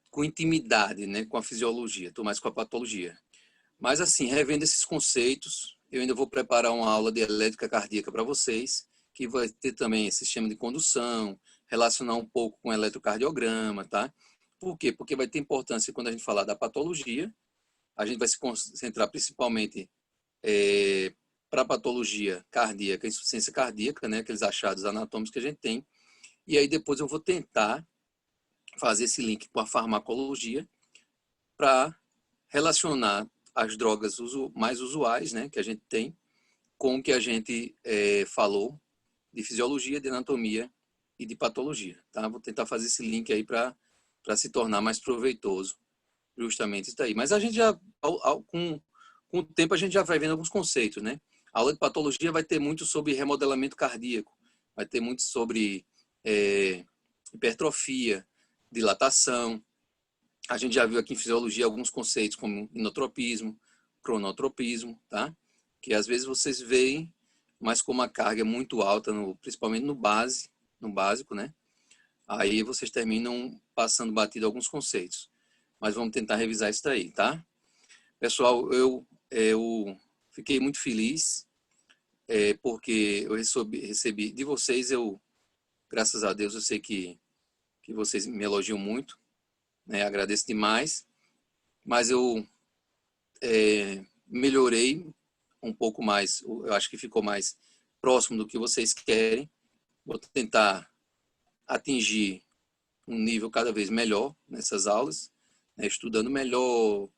com intimidade, né, com a fisiologia, estou mais com a patologia. Mas assim, revendo esses conceitos, eu ainda vou preparar uma aula de elétrica cardíaca para vocês, que vai ter também sistema de condução, relacionar um pouco com o eletrocardiograma, tá? Por quê? Porque vai ter importância quando a gente falar da patologia, a gente vai se concentrar principalmente para a patologia cardíaca, insuficiência cardíaca, né, aqueles achados anatômicos que a gente tem, e aí depois eu vou tentar fazer esse link com a farmacologia para relacionar as drogas mais usuais, né, que a gente tem, com o que a gente falou de fisiologia, de anatomia e de patologia, tá? Vou tentar fazer esse link aí para se tornar mais proveitoso, justamente isso daí. Mas a gente já, com o tempo, a gente já vai vendo alguns conceitos, né? A aula de patologia vai ter muito sobre remodelamento cardíaco, vai ter muito sobre hipertrofia, dilatação. A gente já viu aqui em fisiologia alguns conceitos como inotropismo, cronotropismo, tá? Que às vezes vocês veem, mas como a carga é muito alta, principalmente no básico, né? Aí vocês terminam passando batido alguns conceitos. Mas vamos tentar revisar isso daí, tá? Pessoal, eu fiquei muito feliz porque eu recebi de vocês, graças a Deus, eu sei que vocês me elogiam muito, né? Agradeço demais, mas eu melhorei um pouco mais, eu acho que ficou mais próximo do que vocês querem. Vou tentar atingir um nível cada vez melhor nessas aulas, né? Estudando melhor,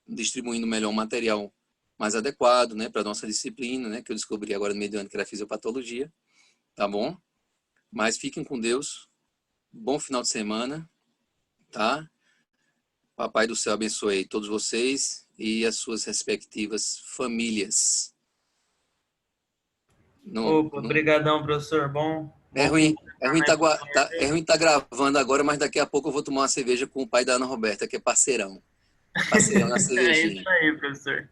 distribuindo melhor o material mais adequado, né, para a nossa disciplina, né, que eu descobri agora no meio do ano, que era fisiopatologia, tá bom? Mas fiquem com Deus, bom final de semana, tá? Papai do céu abençoe todos vocês e as suas respectivas famílias. Opa, brigadão, professor. Bom. É ruim tá gravando agora, mas daqui a pouco eu vou tomar uma cerveja com o pai da Ana Roberta, que é parceirão. Parceirão na É cervejinha. isso aí, professor.